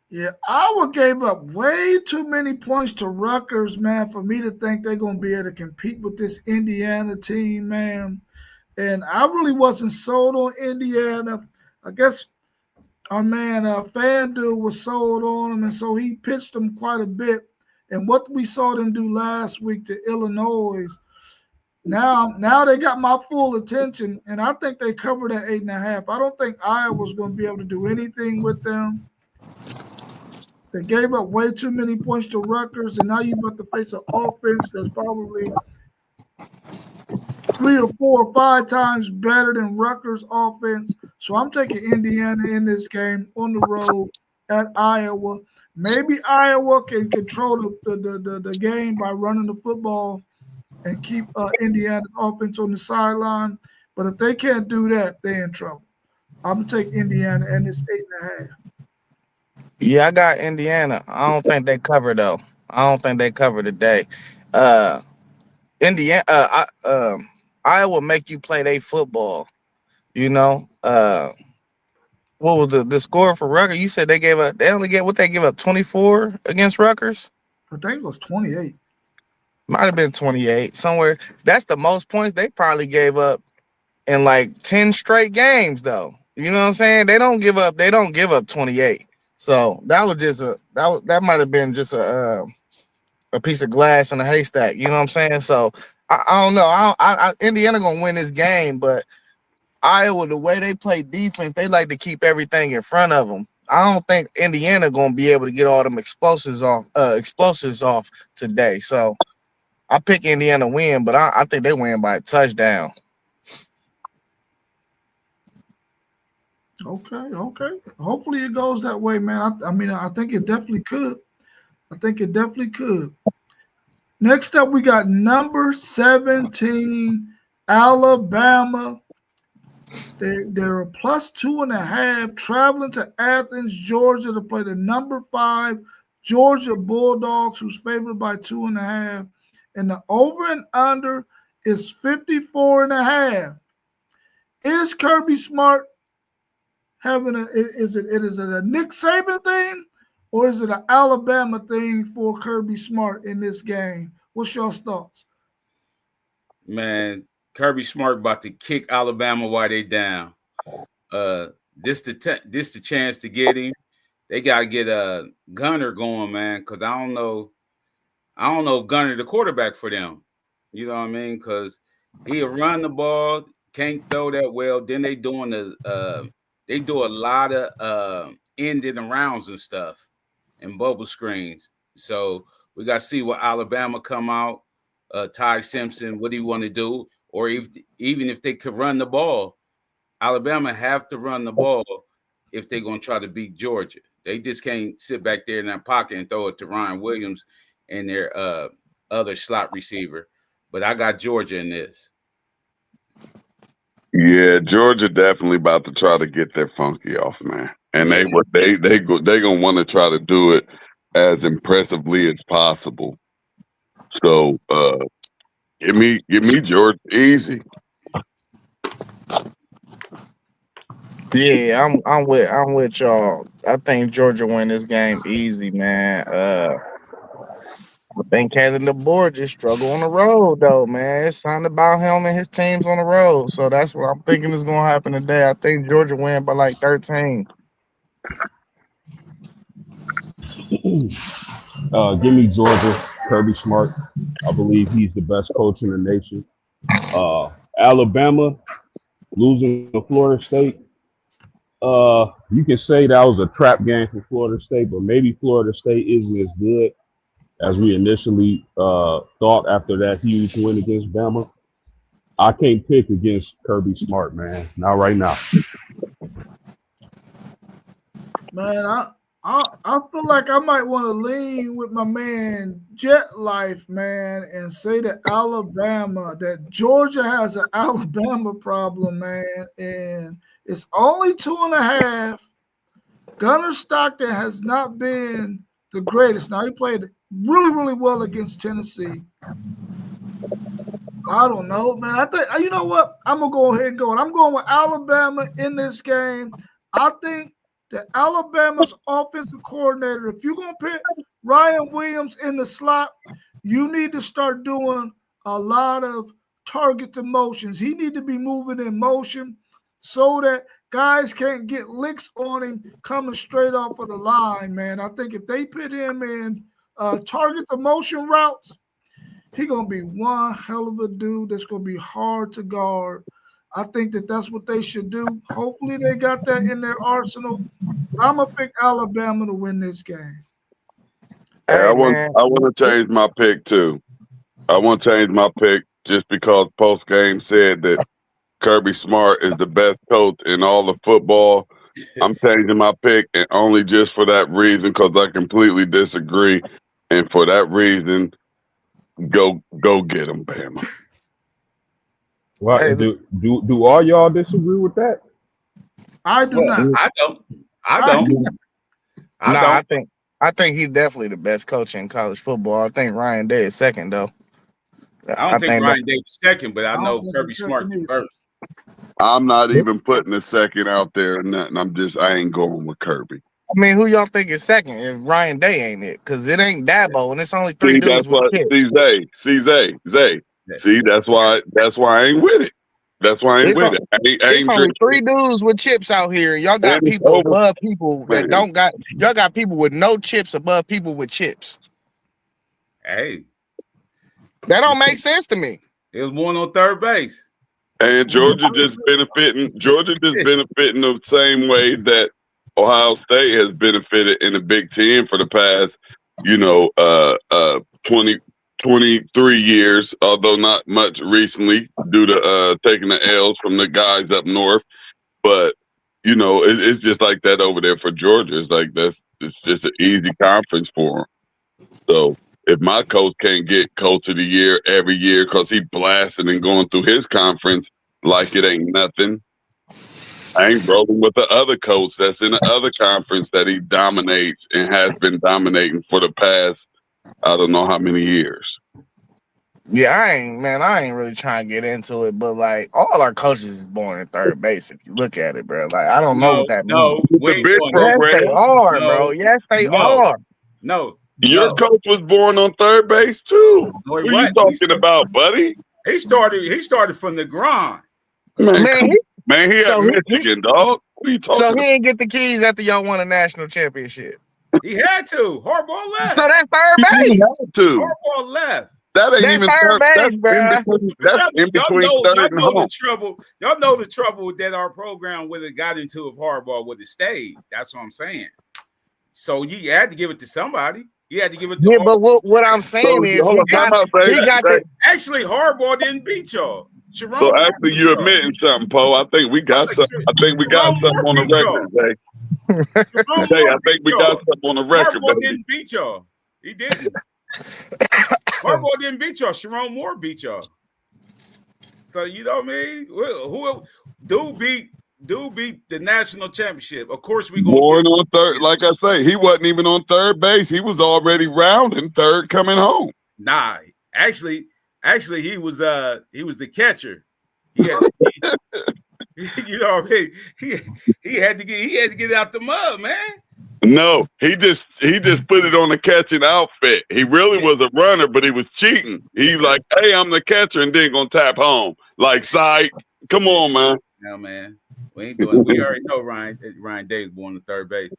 Yeah, Iowa gave up way too many points to Rutgers, man, for me to think they're going to be able to compete with this Indiana team, man. And I really wasn't sold on Indiana. I guess our man FanDuel was sold on them, and so he pitched them quite a bit. And what we saw them do last week to Illinois, now they got my full attention, and I think they covered at 8.5. I don't think Iowa's going to be able to do anything with them. They gave up way too many points to Rutgers, and now you're about to face an offense that's probably 3 or 4 or 5 times better than Rutgers' offense. So I'm taking Indiana in this game on the road at Iowa. Maybe Iowa can control the game by running the football and keep Indiana's offense on the sideline. But if they can't do that, they're in trouble. I'm going to take Indiana, and it's 8.5. Yeah, I got Indiana. I don't think they cover though. I don't think they cover today. Uh, Indiana, Iowa make you play their football. You know, what was the score for Rutgers? You said they only get what they give up 24 against Rutgers. I think it was 28. Might have been 28 somewhere. That's the most points they probably gave up in like 10 straight games though. You know what I'm saying? They don't give up 28. So that was just that might have been just a piece of glass in a haystack. You know what I'm saying? So I don't know. Indiana gonna win this game, but Iowa, the way they play defense, they like to keep everything in front of them. I don't think Indiana gonna be able to get all them explosives off today. So I pick Indiana win, but I think they win by a touchdown. Okay. Hopefully it goes that way, man. I mean, I think it definitely could. Next up, we got number 17, Alabama. They're a +2.5 traveling to Athens, Georgia to play the number 5 Georgia Bulldogs, who's favored by 2.5. And the over and under is 54.5. Is Kirby Smart having is it a Nick Saban thing, or is it an Alabama thing for Kirby Smart in this game? What's your thoughts? Man, Kirby Smart about to kick Alabama while they down. This the chance to get him. They gotta get a Gunner going, man, because I don't know if Gunner the quarterback for them. You know what I mean? Because he'll run the ball, can't throw that well. Then they do a lot of ending arounds and stuff and bubble screens. So we got to see what Alabama come out. Ty Simpson, what do you want to do? Or even if they could run the ball, Alabama have to run the ball if they're going to try to beat Georgia. They just can't sit back there in that pocket and throw it to Ryan Williams and their other slot receiver. But I got Georgia in this. Yeah, Georgia definitely about to try to get their funky off, man. And they gonna want to try to do it as impressively as possible. So give me Georgia easy. Yeah, I'm with y'all. I think Georgia win this game easy, man. I think Kalen DeBoer just struggle on the road though, man. It's something about him and his teams on the road. So that's what I'm thinking is gonna happen today. I think Georgia win by like 13. Give me Georgia, Kirby Smart. I believe he's the best coach in the nation. Alabama losing to Florida State. You can say that was a trap game for Florida State, but maybe Florida State isn't as good as we initially thought after that huge win against Bama. I can't pick against Kirby Smart, man. Not right now. Man, I feel like I might want to lean with my man Jet Life, man, and say that Georgia has an Alabama problem, man, and it's only 2.5. Gunner Stockton has not been the greatest. Now he played really, really well against Tennessee. I don't know, man. I think you know what? I'm gonna go ahead and go. I'm going with Alabama in this game. I think that Alabama's offensive coordinator, if you're gonna put Ryan Williams in the slot, you need to start doing a lot of targeted motions. He need to be moving in motion so that guys can't get licks on him coming straight off of the line, man. I think if they put him in target the motion routes, he's going to be one hell of a dude that's going to be hard to guard. I think that that's what they should do. Hopefully they got that in their arsenal. I'm going to pick Alabama to win this game. Hey, Hey man, I want to change my pick too. I want to change my pick just because post game said that Kirby Smart is the best coach in all of football. I'm changing my pick, and only just for that reason, because I completely disagree. And for that reason, go get him, Bama. Well, hey, do all y'all disagree with that? I do Well, not. I don't. I I don't. do. I nah, don't. I think he's definitely the best coach in college football. I think Ryan Day is second though. I I don't think think Ryan Davis second, but I I don't know think Kirby it's Smart second is either. first. I'm not even putting a second out there or nothing. I ain't going with Kirby. I mean, who y'all think is second if Ryan Day ain't it? Because it ain't Dabo, and it's only three See, that's dudes with what kids. Zay. See, that's why I ain't with it. That's why I ain't It's, with it. I it's ain't only drinking. three dudes with chips out here. Y'all And got it's people over, above people that man. don't got. Y'all got people with no chips above people with chips. Hey, That don't make sense to me. it was one on third base. And Georgia just benefiting the same way that Ohio State has benefited in the Big Ten for the past, 20, 23 years, although not much recently due to taking the L's from the guys up north. But it's just like that over there for Georgia. It's like it's just an easy conference for them. So if my coach can't get coach of the year every year because he blasting and going through his conference like it ain't nothing, I ain't rolling with the other coach that's in the other conference that he dominates and has been dominating for the past I don't know how many years. Yeah, I ain't really trying to get into it, but like all our coaches is born in third base. If you look at it, bro, like I don't know what that means. No, we The ain't big doing Yes, that. they program, are, No, bro. Yes, they no, are. no, your no. coach was born on third base too. No, he What are you wasn't. talking about, buddy? He started from the grind. Man, Man, man, he at so Michigan, dog. What are you so talking he about? ain't get the keys after y'all won a national championship. He had to. Harbaugh So left. that's third He didn't base. have to. Hardball left. That ain't That's even third third. base, bro. But That's in y'all between know third and home. the trouble. Y'all know the trouble that our program would have got into if Harbaugh would have stayed. That's what I'm saying. So you had to give it to somebody. You had to give it to Yeah, all. but what I'm So saying is hold on, time out, he got the. Actually, Harbaugh didn't beat y'all. Sharon So Moore after beat you y'all. admitting something, Poe, I think we got some. I think we got Sharon something Moore on the beat record, y'all. Zay. Sharon Zay, Moore I think beat we got y'all. something on the record, Harbaugh baby. didn't beat y'all. He didn't. Harbaugh didn't beat y'all. Sharon Moore beat y'all. So you know what I mean? Who do beat the national championship? Of course, we gonna Born give. on third, like I say, he wasn't even on third base. He was already rounding third, coming home. Nah, actually, he was the catcher. He had, you know what I mean? He had to get out the mud, man. No, he just put it on the catching outfit. He really was a runner, but he was cheating. He like, hey, I'm the catcher, and then gonna tap home. Like, psych, come on, man. No, man, we ain't doing it. We already know Ryan Day was born on third base.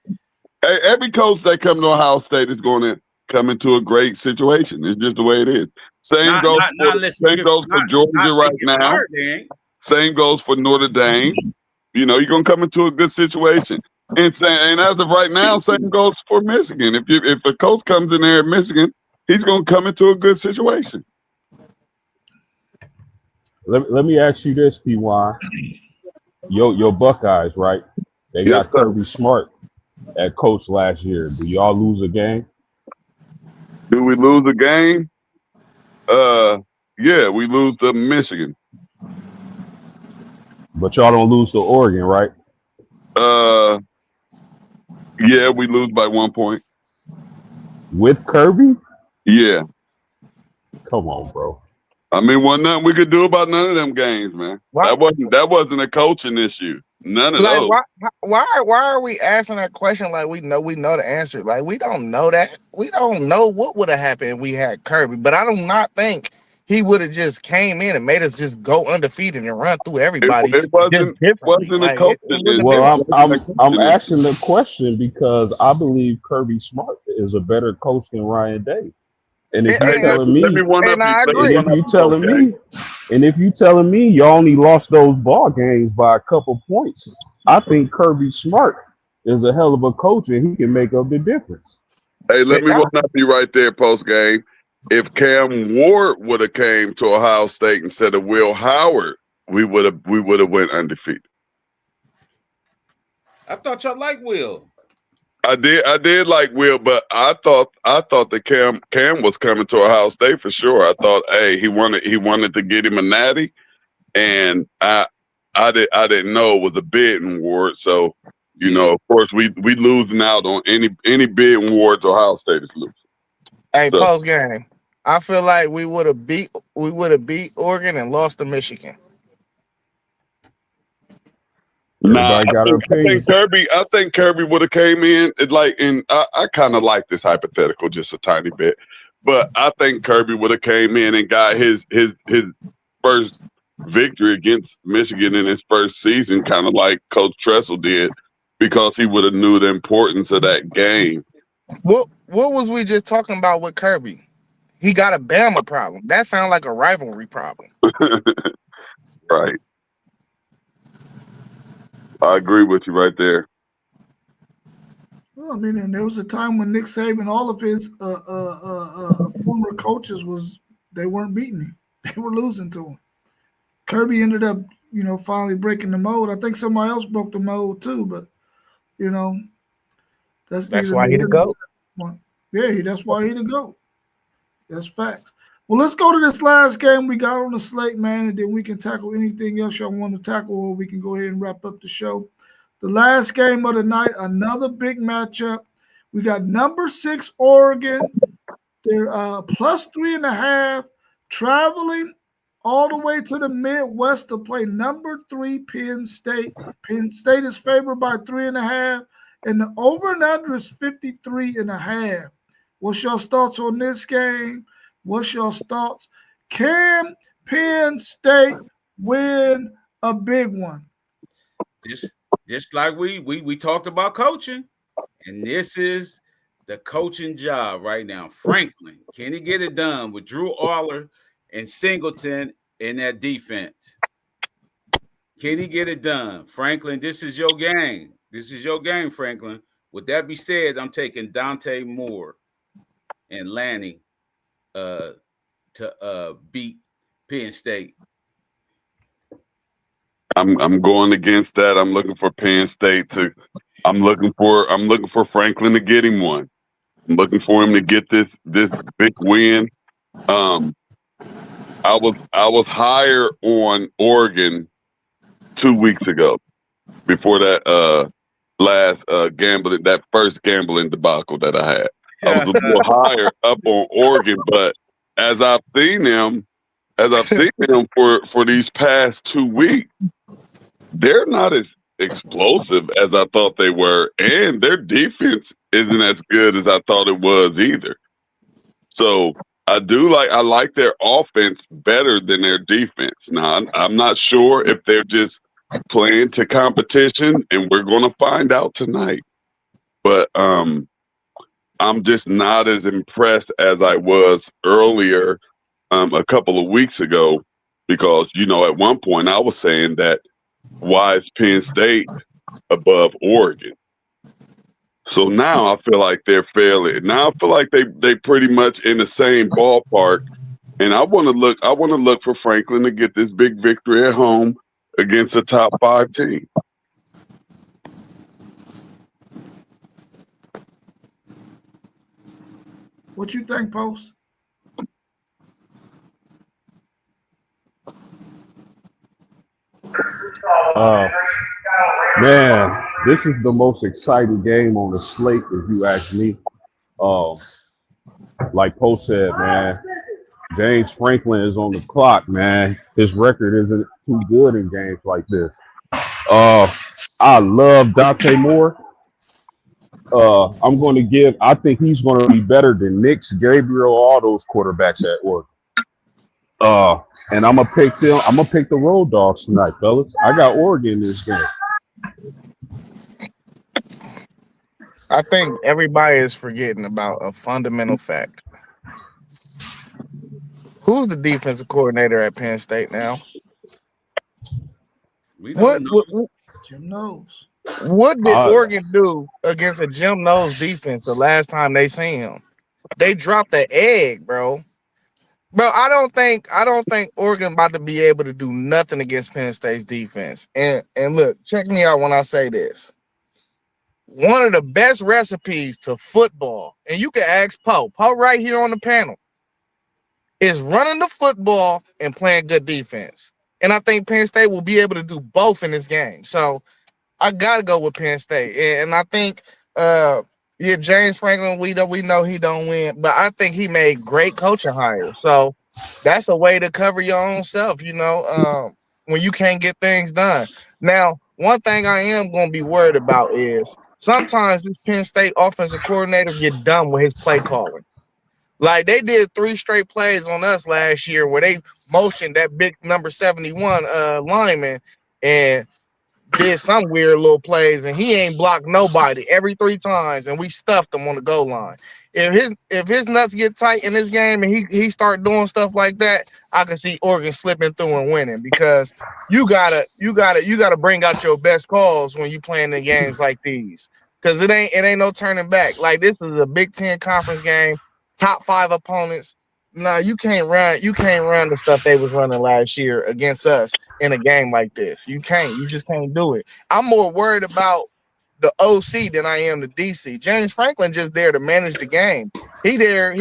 Hey, every coach that come to Ohio State is going to come into a great situation. It's just the way it is. Same goes for Georgia right now. Same goes for Notre Dame. You're going to come into a good situation. And as of right now, same goes for Michigan. If a coach comes in there at Michigan, he's going to come into a good situation. Let me ask you this, T.Y. Your Buckeyes, right? They got Yes, sir. Kirby Smart at coach last year. Do y'all lose a game? Do we lose a game? Yeah, we lose to Michigan. But y'all don't lose to Oregon, right? Yeah, we lose by 1 point. With Kirby? Yeah. Come on, bro. I mean, wasn't nothing we could do about none of them games, man. Why? That wasn't a coaching issue. None of Like those. why are we asking that question like we know the answer? Like we don't know that. We don't know what would have happened if we had Kirby. But I do not think he would have just came in and made us just go undefeated and run through everybody. It wasn't a Like, coaching issue. Well, I'm asking the question because I believe Kirby Smart is a better coach than Ryan Day. And if you're telling me, if you're telling me you only lost those ball games by a couple points, I think Kirby Smart is a hell of a coach and he can make up the difference. Hey, let me one up you right there, post game. If Cam Ward would have came to Ohio State instead of Will Howard, we would have went undefeated. I thought y'all liked Will. I did like Will, but I thought that Cam was coming to Ohio State for sure. I thought, hey, he wanted to get him a natty, and I didn't know it was a bidding award. So, of course, we losing out on any bidding awards Ohio State is losing. Hey, So, post game. I feel like we would have beat Oregon and lost to Michigan. Everybody got an opinion. I think Kirby would have came in and I kind of like this hypothetical just a tiny bit, but I think Kirby would have came in and got his first victory against Michigan in his first season, kind of like Coach Tressel did, because he would have knew the importance of that game. What was we just talking about with Kirby? He got a Bama problem. That sounds like a rivalry problem. Right. I agree with you right there. Well, I mean, and there was a time when Nick Saban, all of his former coaches they weren't beating him; they were losing to him. Kirby ended up, finally breaking the mold. I think somebody else broke the mold too, but that's why he the GOAT. Yeah, that's why he the GOAT. That's facts. Well, let's go to this last game we got on the slate, man, and then we can tackle anything else y'all want to tackle, or we can go ahead and wrap up the show. The last game of the night, another big matchup. We got number 6 Oregon. They're plus 3.5, traveling all the way to the Midwest to play number 3 Penn State. Penn State is favored by 3.5, and the over and under is 53.5. What's your thoughts on this game? What's your thoughts? Can Penn State win a big one? Just like we talked about coaching, and this is the coaching job right now. Franklin, can he get it done with Drew Aller and Singleton in that defense? Can he get it done? Franklin, this is your game. This is your game, Franklin. With that be said, I'm taking Dante Moore and Lanning to beat Penn State. I'm going against that. I'm looking for Penn State to. I'm looking for Franklin to get him one. I'm looking for him to get this big win. I was higher on Oregon 2 weeks ago, before that last gambling, that first gambling debacle that I had. I was a little higher up on Oregon, but as I've seen them for these past 2 weeks, they're not as explosive as I thought they were, and their defense isn't as good as I thought it was either. So I like their offense better than their defense. Now, I'm not sure if they're just playing to competition, and we're going to find out tonight. But I'm just not as impressed as I was earlier, a couple of weeks ago, because, at one point I was saying that why is Penn State above Oregon? So now I feel like they're they pretty much in the same ballpark. And I want to look for Franklin to get this big victory at home against a top 5 team. What you think, Post? Man, this is the most exciting game on the slate, if you ask me. Like Post said, man, James Franklin is on the clock, man. His record isn't too good in games like this. I love Dante Moore. I think he's going to be better than Nix, Gabriel, all those quarterbacks at Oregon. And I'm gonna pick them. I'm gonna pick the Road Dogs tonight, fellas. I got Oregon in this game. I think everybody is forgetting about a fundamental fact. Who's the defensive coordinator at Penn State now? We don't know. Jim knows. What did Uh, Oregon do against a Jim Knowles defense the last time they seen him? They dropped the egg, bro. Bro, I don't think Oregon about to be able to do nothing against Penn State's defense. And look, check me out when I say this. One of the best recipes to football, and you can ask Poe right here on the panel, is running the football and playing good defense. And I think Penn State will be able to do both in this game. So I gotta go with Penn State. And I think James Franklin, we know he don't win, but I think he made great coaching hires. So that's a way to cover your own self, when you can't get things done. Now, one thing I am gonna be worried about is sometimes this Penn State offensive coordinator get dumb with his play calling. Like they did 3 straight plays on us last year where they motioned that big number 71 lineman and did some weird little plays, and he ain't blocked nobody every 3 times, and we stuffed him on the goal line. If his nuts get tight in this game and he start doing stuff like that, I can see Oregon slipping through and winning because you gotta bring out your best calls when you playing in games like these. Cause it ain't no turning back. Like this is a Big Ten conference game, top 5 opponents. No, you can't run the stuff they was running last year against us in a game like this. You just can't do it. I'm more worried about the OC than I am the DC. James Franklin just there to manage the game. He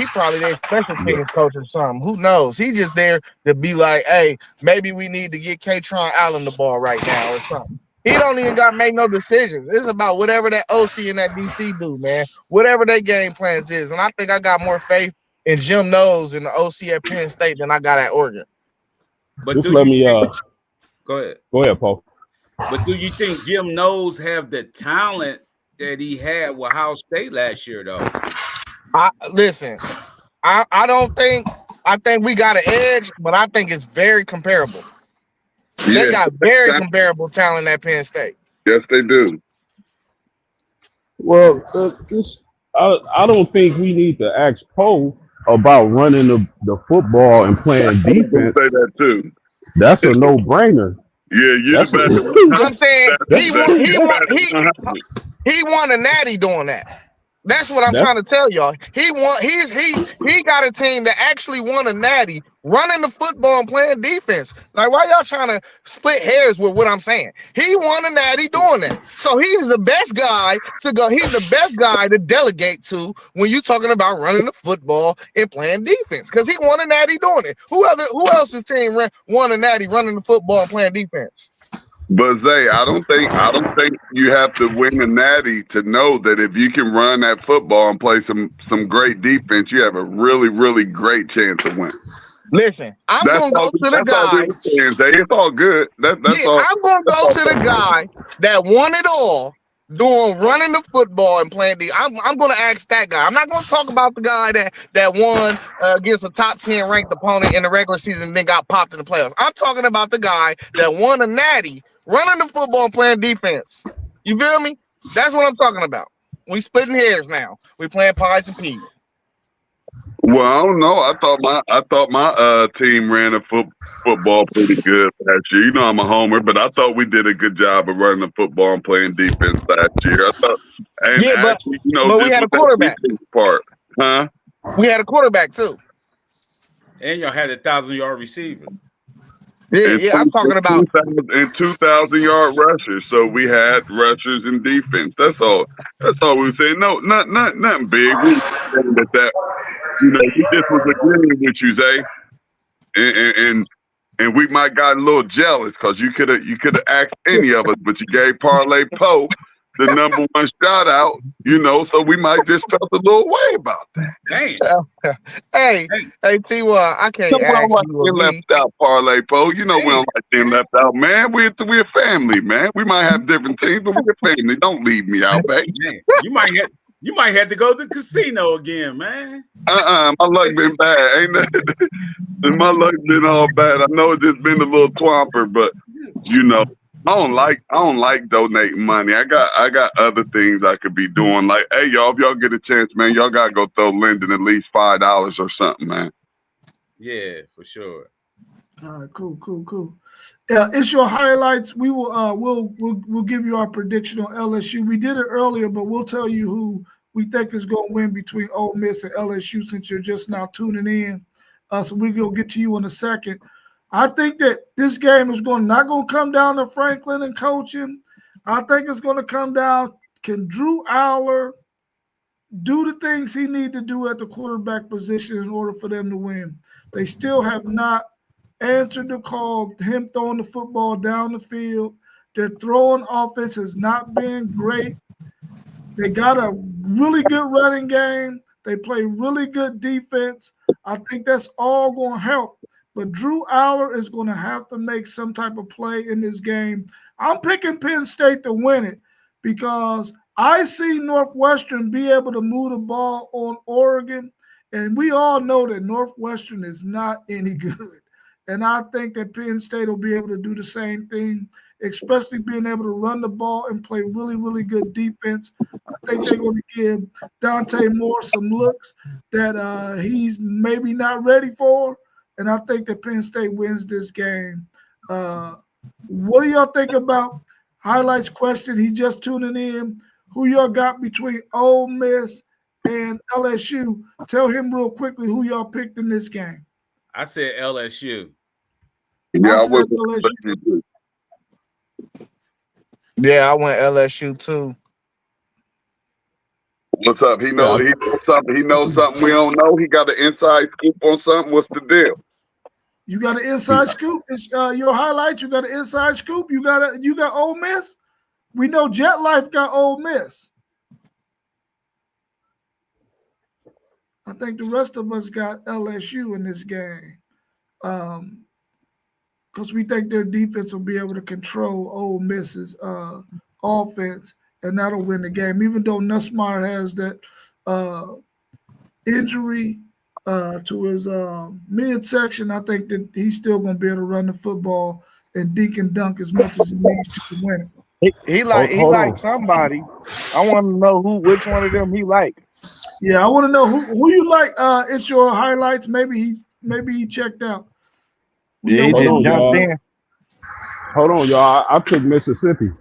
probably their special teams coach or something. Who knows? He just there to be like, hey, maybe we need to get Katron Allen the ball right now or something. He don't even got to make no decisions. It's about whatever that OC and that DC do, man. Whatever their game plans is. And I think I got more faith in Jim Knowles and the OC at Penn State than I got at Oregon. But just let me go ahead. Go ahead, Paul. But do you think Jim Knowles have the talent that he had with Ohio State last year, though? Listen, I don't think I think we got an edge, but I think it's very comparable. Yeah. They got very comparable talent at Penn State. Yes, they do. Well, I don't think we need to ask Poe about running the football and playing I defense. say that too. That's a no-brainer. Yeah, you're That's the best. I'm saying he won a natty doing that. That's what I'm trying to tell y'all. He got a team that actually won a natty running the football and playing defense. Like, why y'all trying to split hairs with what I'm saying? He won a natty doing that. So he's the best guy to go. He's the best guy to delegate to when you're talking about running the football and playing defense. Because he won a natty doing it. Who else's team won a natty running the football and playing defense? But Zay, I don't think you have to win a natty to know that if you can run that football and play some great defense, you have a really, really great chance of winning. Listen, I'm gonna go to the guy. It's all good. That's all. I'm gonna go to the guy that won it all, doing running the football and playing I'm gonna ask that guy. I'm not gonna talk about the guy that won against a top 10 ranked opponent in the regular season and then got popped in the playoffs. I'm talking about the guy that won a natty running the football and playing defense. You feel me? That's what I'm talking about. We splitting hairs now. We playing pies and peas. Well, I don't know. I thought my team ran a football pretty good last year. You know, I'm a homer, but I thought we did a good job of running the football and playing defense last year. I thought, but we had a quarterback. Part, huh? We had a quarterback too, and y'all had a 1,000-yard receiver. Yeah, I'm talking about 2,000-yard rushers. So we had rushers and defense. That's all. That's all we were saying. No, nothing big. We saying that. You know, we just was agreeing with you, Zay, and we might got a little jealous because you could have asked any of us, but you gave Parlay Poe the number 1 shout out. You know, so we might just felt a little way about that. Dang. Hey, T.Y., I can't ask you. Left out, Parlay Poe. You know, we don't like being left out, man. We're a family, man. We might have different teams, but we're a family. Don't leave me out, baby. You might have to go to the casino again, man. My luck been bad. Ain't that? My luck been all bad. I know it's just been a little twomper, but you know, I don't like donating money. I got other things I could be doing. Like, hey, y'all, if y'all get a chance, man, y'all gotta go throw Lyndon at least $5 or something, man. Yeah, for sure. All right, cool. It's your highlights. We will we'll give you our prediction on LSU. We did it earlier, but we'll tell you who we think is going to win between Ole Miss and LSU since you're just now tuning in. So we're going to get to you in a second. I think that this game is not going to come down to Franklin and coaching. I think it's going to come down, can Drew Aller do the things he need to do at the quarterback position in order for them to win? They still have not answered the call, him throwing the football down the field. Their throwing offense has not been great. They got a really good running game. They play really good defense. I think that's all going to help. But Drew Aller is going to have to make some type of play in this game. I'm picking Penn State to win it because I see Northwestern be able to move the ball on Oregon, and we all know that Northwestern is not any good. And I think that Penn State will be able to do the same thing, especially being able to run the ball and play really, really good defense. I think they're going to give Dante Moore some looks that he's maybe not ready for. And I think that Penn State wins this game. What do y'all think about highlights question? He's just tuning in. Who y'all got between Ole Miss and LSU? Tell him real quickly who y'all picked in this game. I said LSU. Yeah, I said would. LSU. Yeah, I went LSU too. What's up? He knows something. He knows something we don't know. He got an inside scoop on something. What's the deal? You got an inside scoop. It's your highlights. You got an inside scoop. You got Ole Miss. We know Jet Life got Ole Miss. I think the rest of us got LSU in this game, because we think their defense will be able to control Ole Miss's offense, and that'll win the game. Even though Nussmeier has that injury to his midsection, I think that he's still going to be able to run the football and dink and dunk as much as he needs to win it. He like somebody. I want to know which one of them he like. Yeah, I want to know who you like. It's your highlights. Maybe he checked out. Yeah, he just jumped in. Hold on, y'all. I took Mississippi.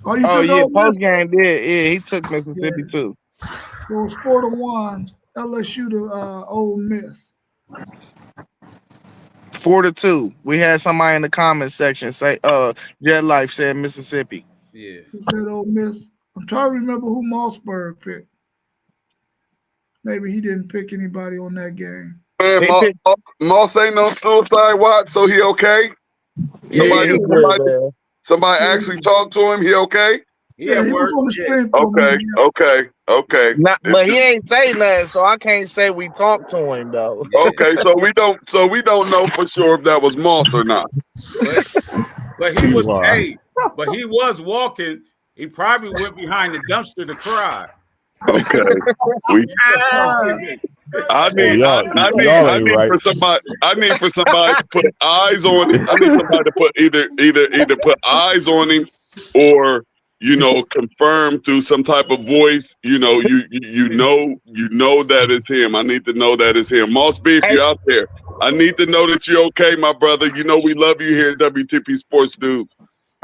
Oh, yeah, post game did. Yeah, he took Mississippi too. So it was 4-1 LSU to Ole Miss. 4-2. We had somebody in the comment section say, Jet Life said Mississippi. Yeah. He said Ole Miss. I'm trying to remember who Mossberg picked. Maybe he didn't pick anybody on that game. Man, Moss ain't no suicide watch, so he okay? Somebody actually talked to him. He okay? Yeah, he was on the stream. Okay. But he ain't say nothing, so I can't say we talked to him though. Okay, so we don't know for sure if that was Moss or not. But he was but he was walking. He probably went behind the dumpster to cry. Okay. I need for somebody to put eyes on him. I need somebody to put either put eyes on him or confirm through some type of voice. You know that it's him. I need to know that it's him. Moss B, if you're out there, I need to know that you're okay, my brother. You know we love you here at WTP Sports, dude.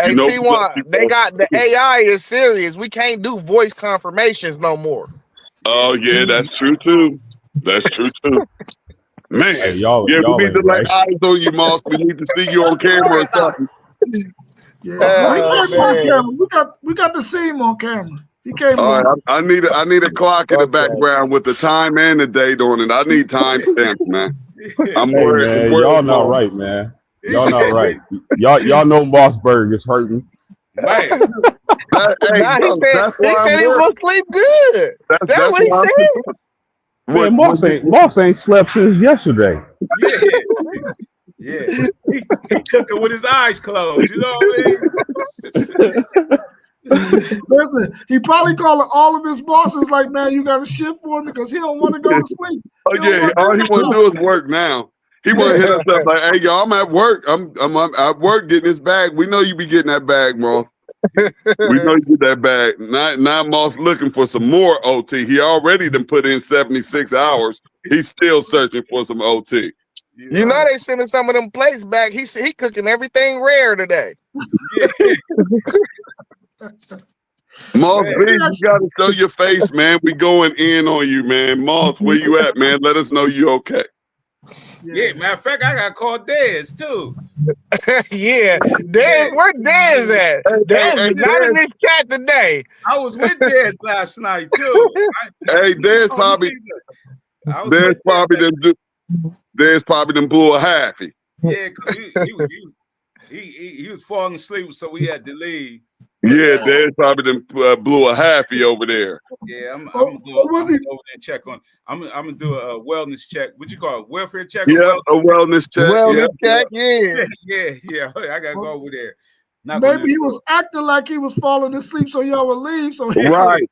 Hey, T1, they got the AI is serious. We can't do voice confirmations no more. Oh yeah, that's true too. Man, Hey, we need to lay eyes on you, Moss. We need to see you on camera or something. Yeah, we got to see him on camera. He came on. Right, I need a clock in the background with the time and the date on it. I need time stamps, man. I'm worried. Man, y'all not right, man. Y'all not right. Y'all know Mossberg is hurting. Man. He said he will sleep good. That's what he said. Man, Moss ain't slept since yesterday. Yeah. He took it with his eyes closed. You know what I mean? Listen, he probably calling all of his bosses like, man, you got a shift for me because he don't want to go to sleep. Oh yeah, all he want to do is work now. He want to hit us up like, hey y'all, I'm at work. I'm at work getting this bag. We know you be getting that bag, Moss. We know you get that bag. Now Moss looking for some more OT. He already done put in 76 hours. He's still searching for some OT. You know they sending some of them plates back. He cooking everything rare today. Yeah. Moss Man. B, you gotta show your face, man. We going in on you, man. Moss, where you at, man? Let us know you okay. Yeah, matter of fact, I got called Dez too. Yeah, Dez, where Dez at? Dez is not in this chat today. I was with Dez last night too. Hey, Dez probably done blew a halfie. Yeah, because he was falling asleep, so we had to leave. Yeah, Dez probably done blew a halfie over there. Yeah, I'm gonna go over there and check on. I'm gonna do a wellness check. What you call it? Welfare check? Yeah, a wellness check. Wellness check, yeah. Yeah. I gotta go over there. Maybe he was acting like he was falling asleep, so y'all would leave. So right.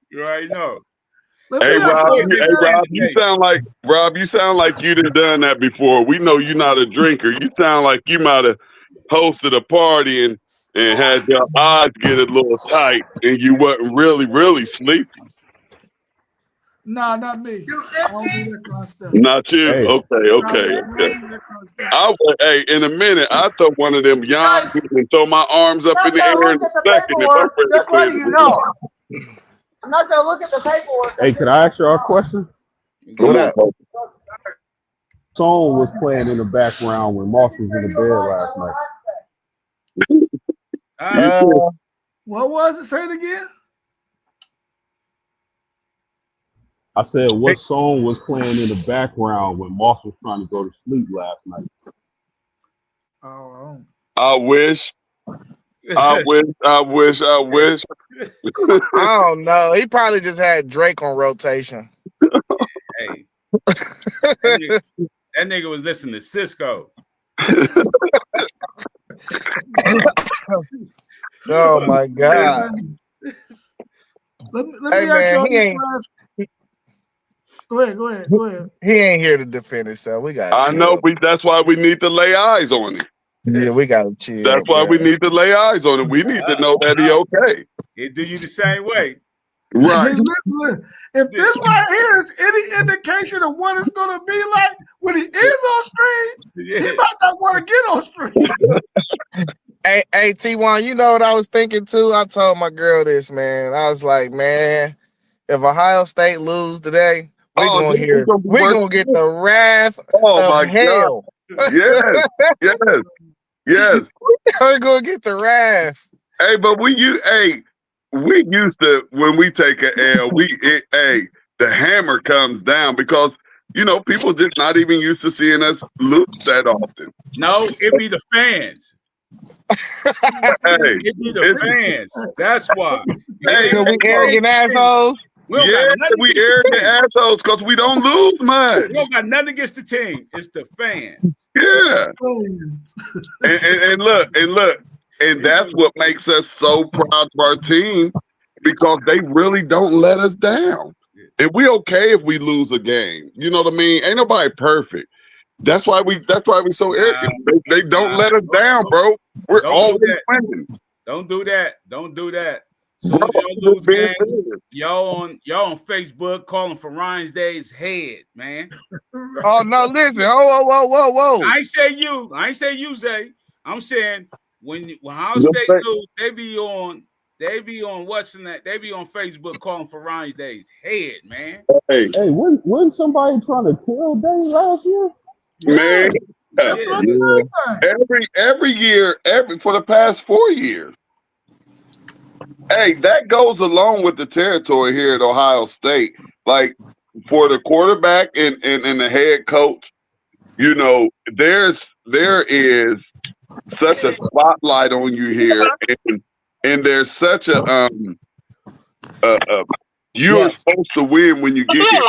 You already know. Hey Rob, you sound like you done that before. We know you're not a drinker. You sound like you might have hosted a party and had your eyes get a little tight and you wasn't really sleepy. Nah, not me. I don't do that kind of stuff. Not you? Hey. Okay. Hey, in a minute, I throw one of them yawns and throw my arms up in the air in a second. Just letting you know. I'm not going to look at the paperwork. Hey, could I ask you a question? Come on, Pope. Song was playing in the background when Moss was in the bed last night. What was it? Say it again. I said, what song was playing in the background when Moss was trying to go to sleep last night? Oh, I wish. I don't know. He probably just had Drake on rotation. Hey, that nigga was listening to Cisco. Oh my God. Let me ask you. Go ahead. He ain't here to defend himself. We got. I know. That's why we need to lay eyes on him. Yeah, we got to chill. That's why we need to lay eyes on him. We need to know that he okay. It do you the same way. Right. Listen, if this right here is any indication of what it's going to be like when he is on stream, he might not want to get on stream. Hey, T1, you know what I was thinking too? I told my girl this, man. I was like, man, if Ohio State lose today, we're gonna get the wrath of hell. God. Yes. We're gonna get the wrath. Hey, but we used to, when we take an L, the hammer comes down because people just not even used to seeing us lose that often. No, it be the fans. It be the fans. That's why. Hey, we arrogant assholes. We arrogant assholes because we don't lose much. We don't got nothing against the team. It's the fans. Yeah. and look, and that's what makes us so proud of our team because they really don't let us down. And we okay if we lose a game. You know what I mean? Ain't nobody perfect. That's why we so arrogant. They don't let us down, bro. We're always winning. Don't do that. So if y'all lose games, y'all on Facebook calling for Ryan's Day's head, man. Oh no, listen. Whoa. I ain't say you, Zay. I'm saying when Ohio State lose, they be on what's in that? They be on Facebook calling for Ryan's Day's head, man. Hey, wasn't somebody trying to kill Day last year? Man, every year, for the past 4 years. Hey, that goes along with the territory here at Ohio State. Like for the quarterback and the head coach, there is such a spotlight on you here, and there's such a you're supposed to win when you get here.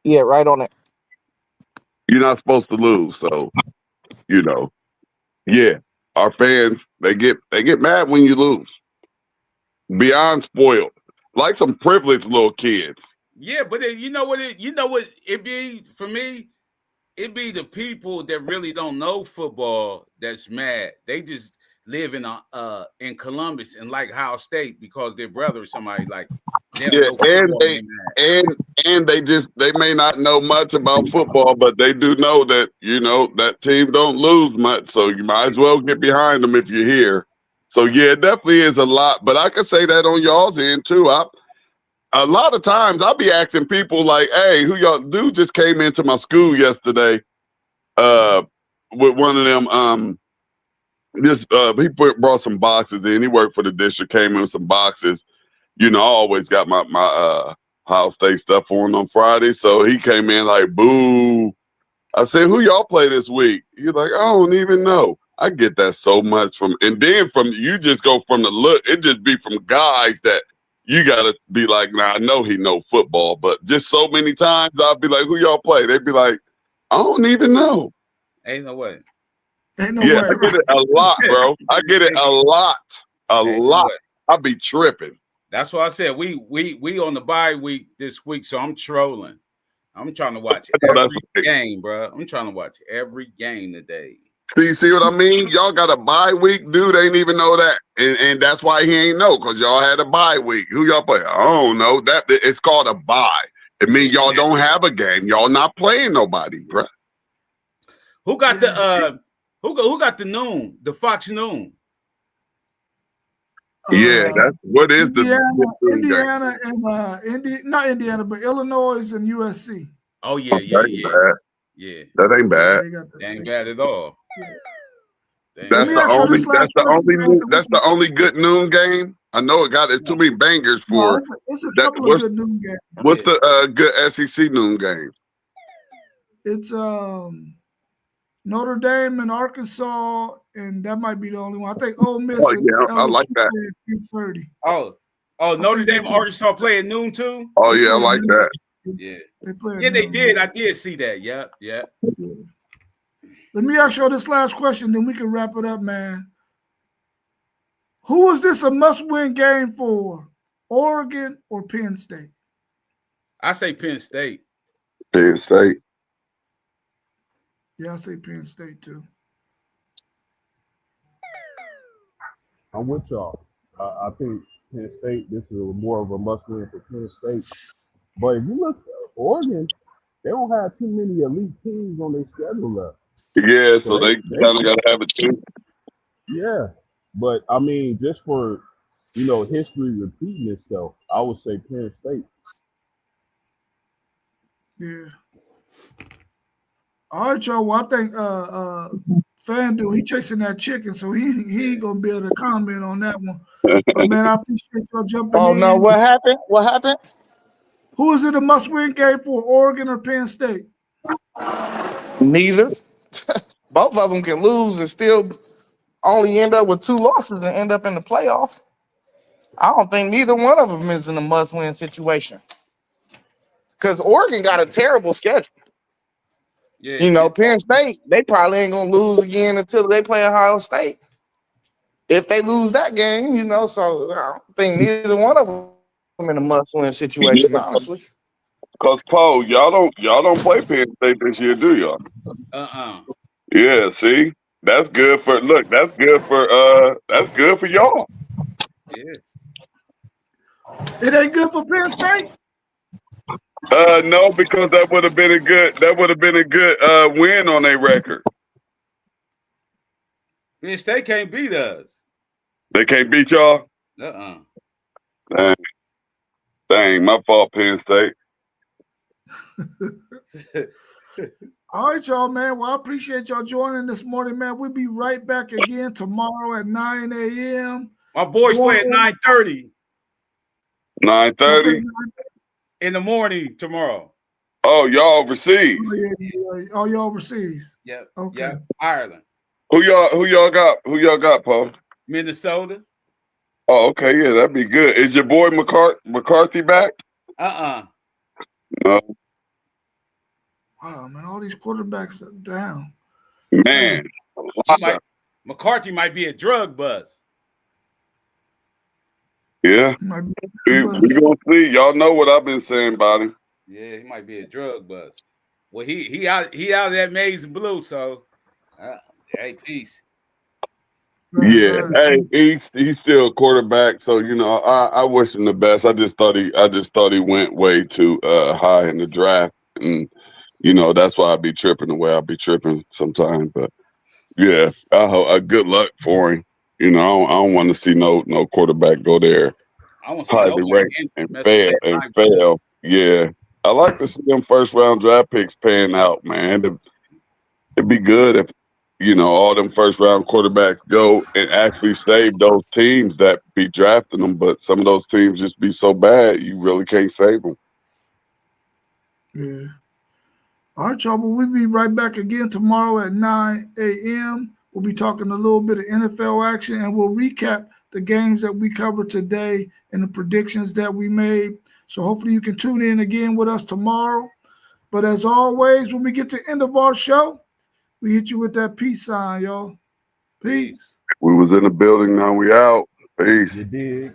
Yeah, right on it. You're not supposed to lose, so yeah. Our fans, they get mad when you lose. Beyond spoiled, like some privileged little kids. Yeah, but you know what it be for me? It be the people that really don't know football that's mad. They just live in Columbus and like Ohio State because their brother or somebody like They don't Yeah, know football, and they may not know much about football, but they do know that that team don't lose much, so you might as well get behind them if you're here. So yeah, it definitely is a lot, but I can say that on y'all's end too. A lot of times I'll be asking people like, "Hey, who y'all?" Dude just came into my school yesterday, with one of them. He brought some boxes in. He worked for the district. Came in with some boxes. I always got my Ohio State stuff on Friday. So he came in like, boo. I said, who y'all play this week? He's like, I don't even know. I get that so much and then from you just go from the look, it just be from guys that you gotta be like, now I know he know football, but just so many times I'll be like, who y'all play? They'd be like, I don't even know. Ain't no way. Ain't no Yeah, way. I get it a lot, bro. I get it a lot. Ain't no way. I be tripping. That's why I said we on the bye week this week, so I'm trolling. I'm trying to watch every game, bro. I'm trying to watch every game today. See what I mean? Y'all got a bye week, dude. Ain't even know that, and that's why he ain't know, because y'all had a bye week. Who y'all play? I don't know. That it's called a bye. It means y'all don't have a game. Y'all not playing nobody, bro. Who got the who got the noon? The Fox noon. Yeah, that's what is Indiana and not Indiana, but Illinois and USC. Oh yeah, yeah. That ain't bad. That ain't bad at all. Yeah. That's the only good noon game. I know it's too many bangers for. It's a couple of good noon games. What's the good SEC noon game? It's Notre Dame and Arkansas, and that might be the only one. I think Ole Miss. Oh yeah, I like that. 3:30. Oh, Notre Dame, Arkansas play at noon too. Oh yeah, I like that. Yeah, they did. I did see that. Yeah. Let me ask you this last question, then we can wrap it up, man. Who is this a must-win game for? Oregon or Penn State? I say Penn State. Penn State. Yeah, I say Penn State too. I'm with y'all. I think Penn State, this is more of a must-win for Penn State. But if you look at Oregon, they don't have too many elite teams on their schedule left. Yeah, so they kind of got to have it too. Yeah, but I mean, just for history repeating itself, I would say Penn State. Yeah. All right, y'all. Well, I think FanDuel, he chasing that chicken, so he ain't gonna be able to comment on that one. But man, I appreciate y'all jumping in. Oh no, what happened? What happened? Who is it a must-win game for, Oregon or Penn State? Neither. Both of them can lose and still only end up with 2 losses and end up in the playoff. I don't think neither one of them is in a must-win situation. Because Oregon got a terrible schedule. Yeah. Penn State, they probably ain't gonna lose again until they play Ohio State. If they lose that game, so I don't think neither one of them in a must-win situation, honestly. Because Paul, y'all don't play Penn State this year, do y'all? Yeah, see? That's good for that's good for y'all. Yeah. It ain't good for Penn State? No, because that would have been a good win on their record. Penn State can't beat us. They can't beat y'all? Dang, my fault, Penn State. All right, y'all, man. Well, I appreciate y'all joining this morning, man. We'll be right back again tomorrow at 9 a.m. My boys play at 9:30. 9:30? In the morning tomorrow. Oh, y'all overseas. Oh, you overseas. Yeah. Okay. Yeah. Ireland. Who y'all got? Who y'all got, Paul? Minnesota. Oh, okay, yeah, that'd be good. Is your boy McCarthy back? No. Wow, man, all these quarterbacks are down. Man. McCarthy might be a drug bust. Yeah. We gonna see. Y'all know what I've been saying about him. Yeah, he might be a drug bust. Well, he out of that maize and blue, so hey, peace. Right, Yeah, right. hey, he's still a quarterback, so you know I wish him the best. I just thought he went way too high in the draft, and you know that's why I be tripping the way I be tripping sometimes. But yeah, good luck for him. You know, I don't want to see no quarterback go there I want to see highly nobody ranked and mess with that fail. library. Yeah, I like to see them first round draft picks paying out, man. It'd be good if you know all them first round quarterbacks go and actually save those teams that be drafting them. But some of those teams just be so bad, you really can't save them. Yeah. All right, y'all. But we'll be right back again tomorrow at 9 a.m. We'll be talking a little bit of NFL action and we'll recap the games that we covered today and the predictions that we made. So hopefully you can tune in again with us tomorrow. But as always, when we get to the end of our show, we hit you with that peace sign, y'all. Peace. We was in the building, now we out. Peace. You dig?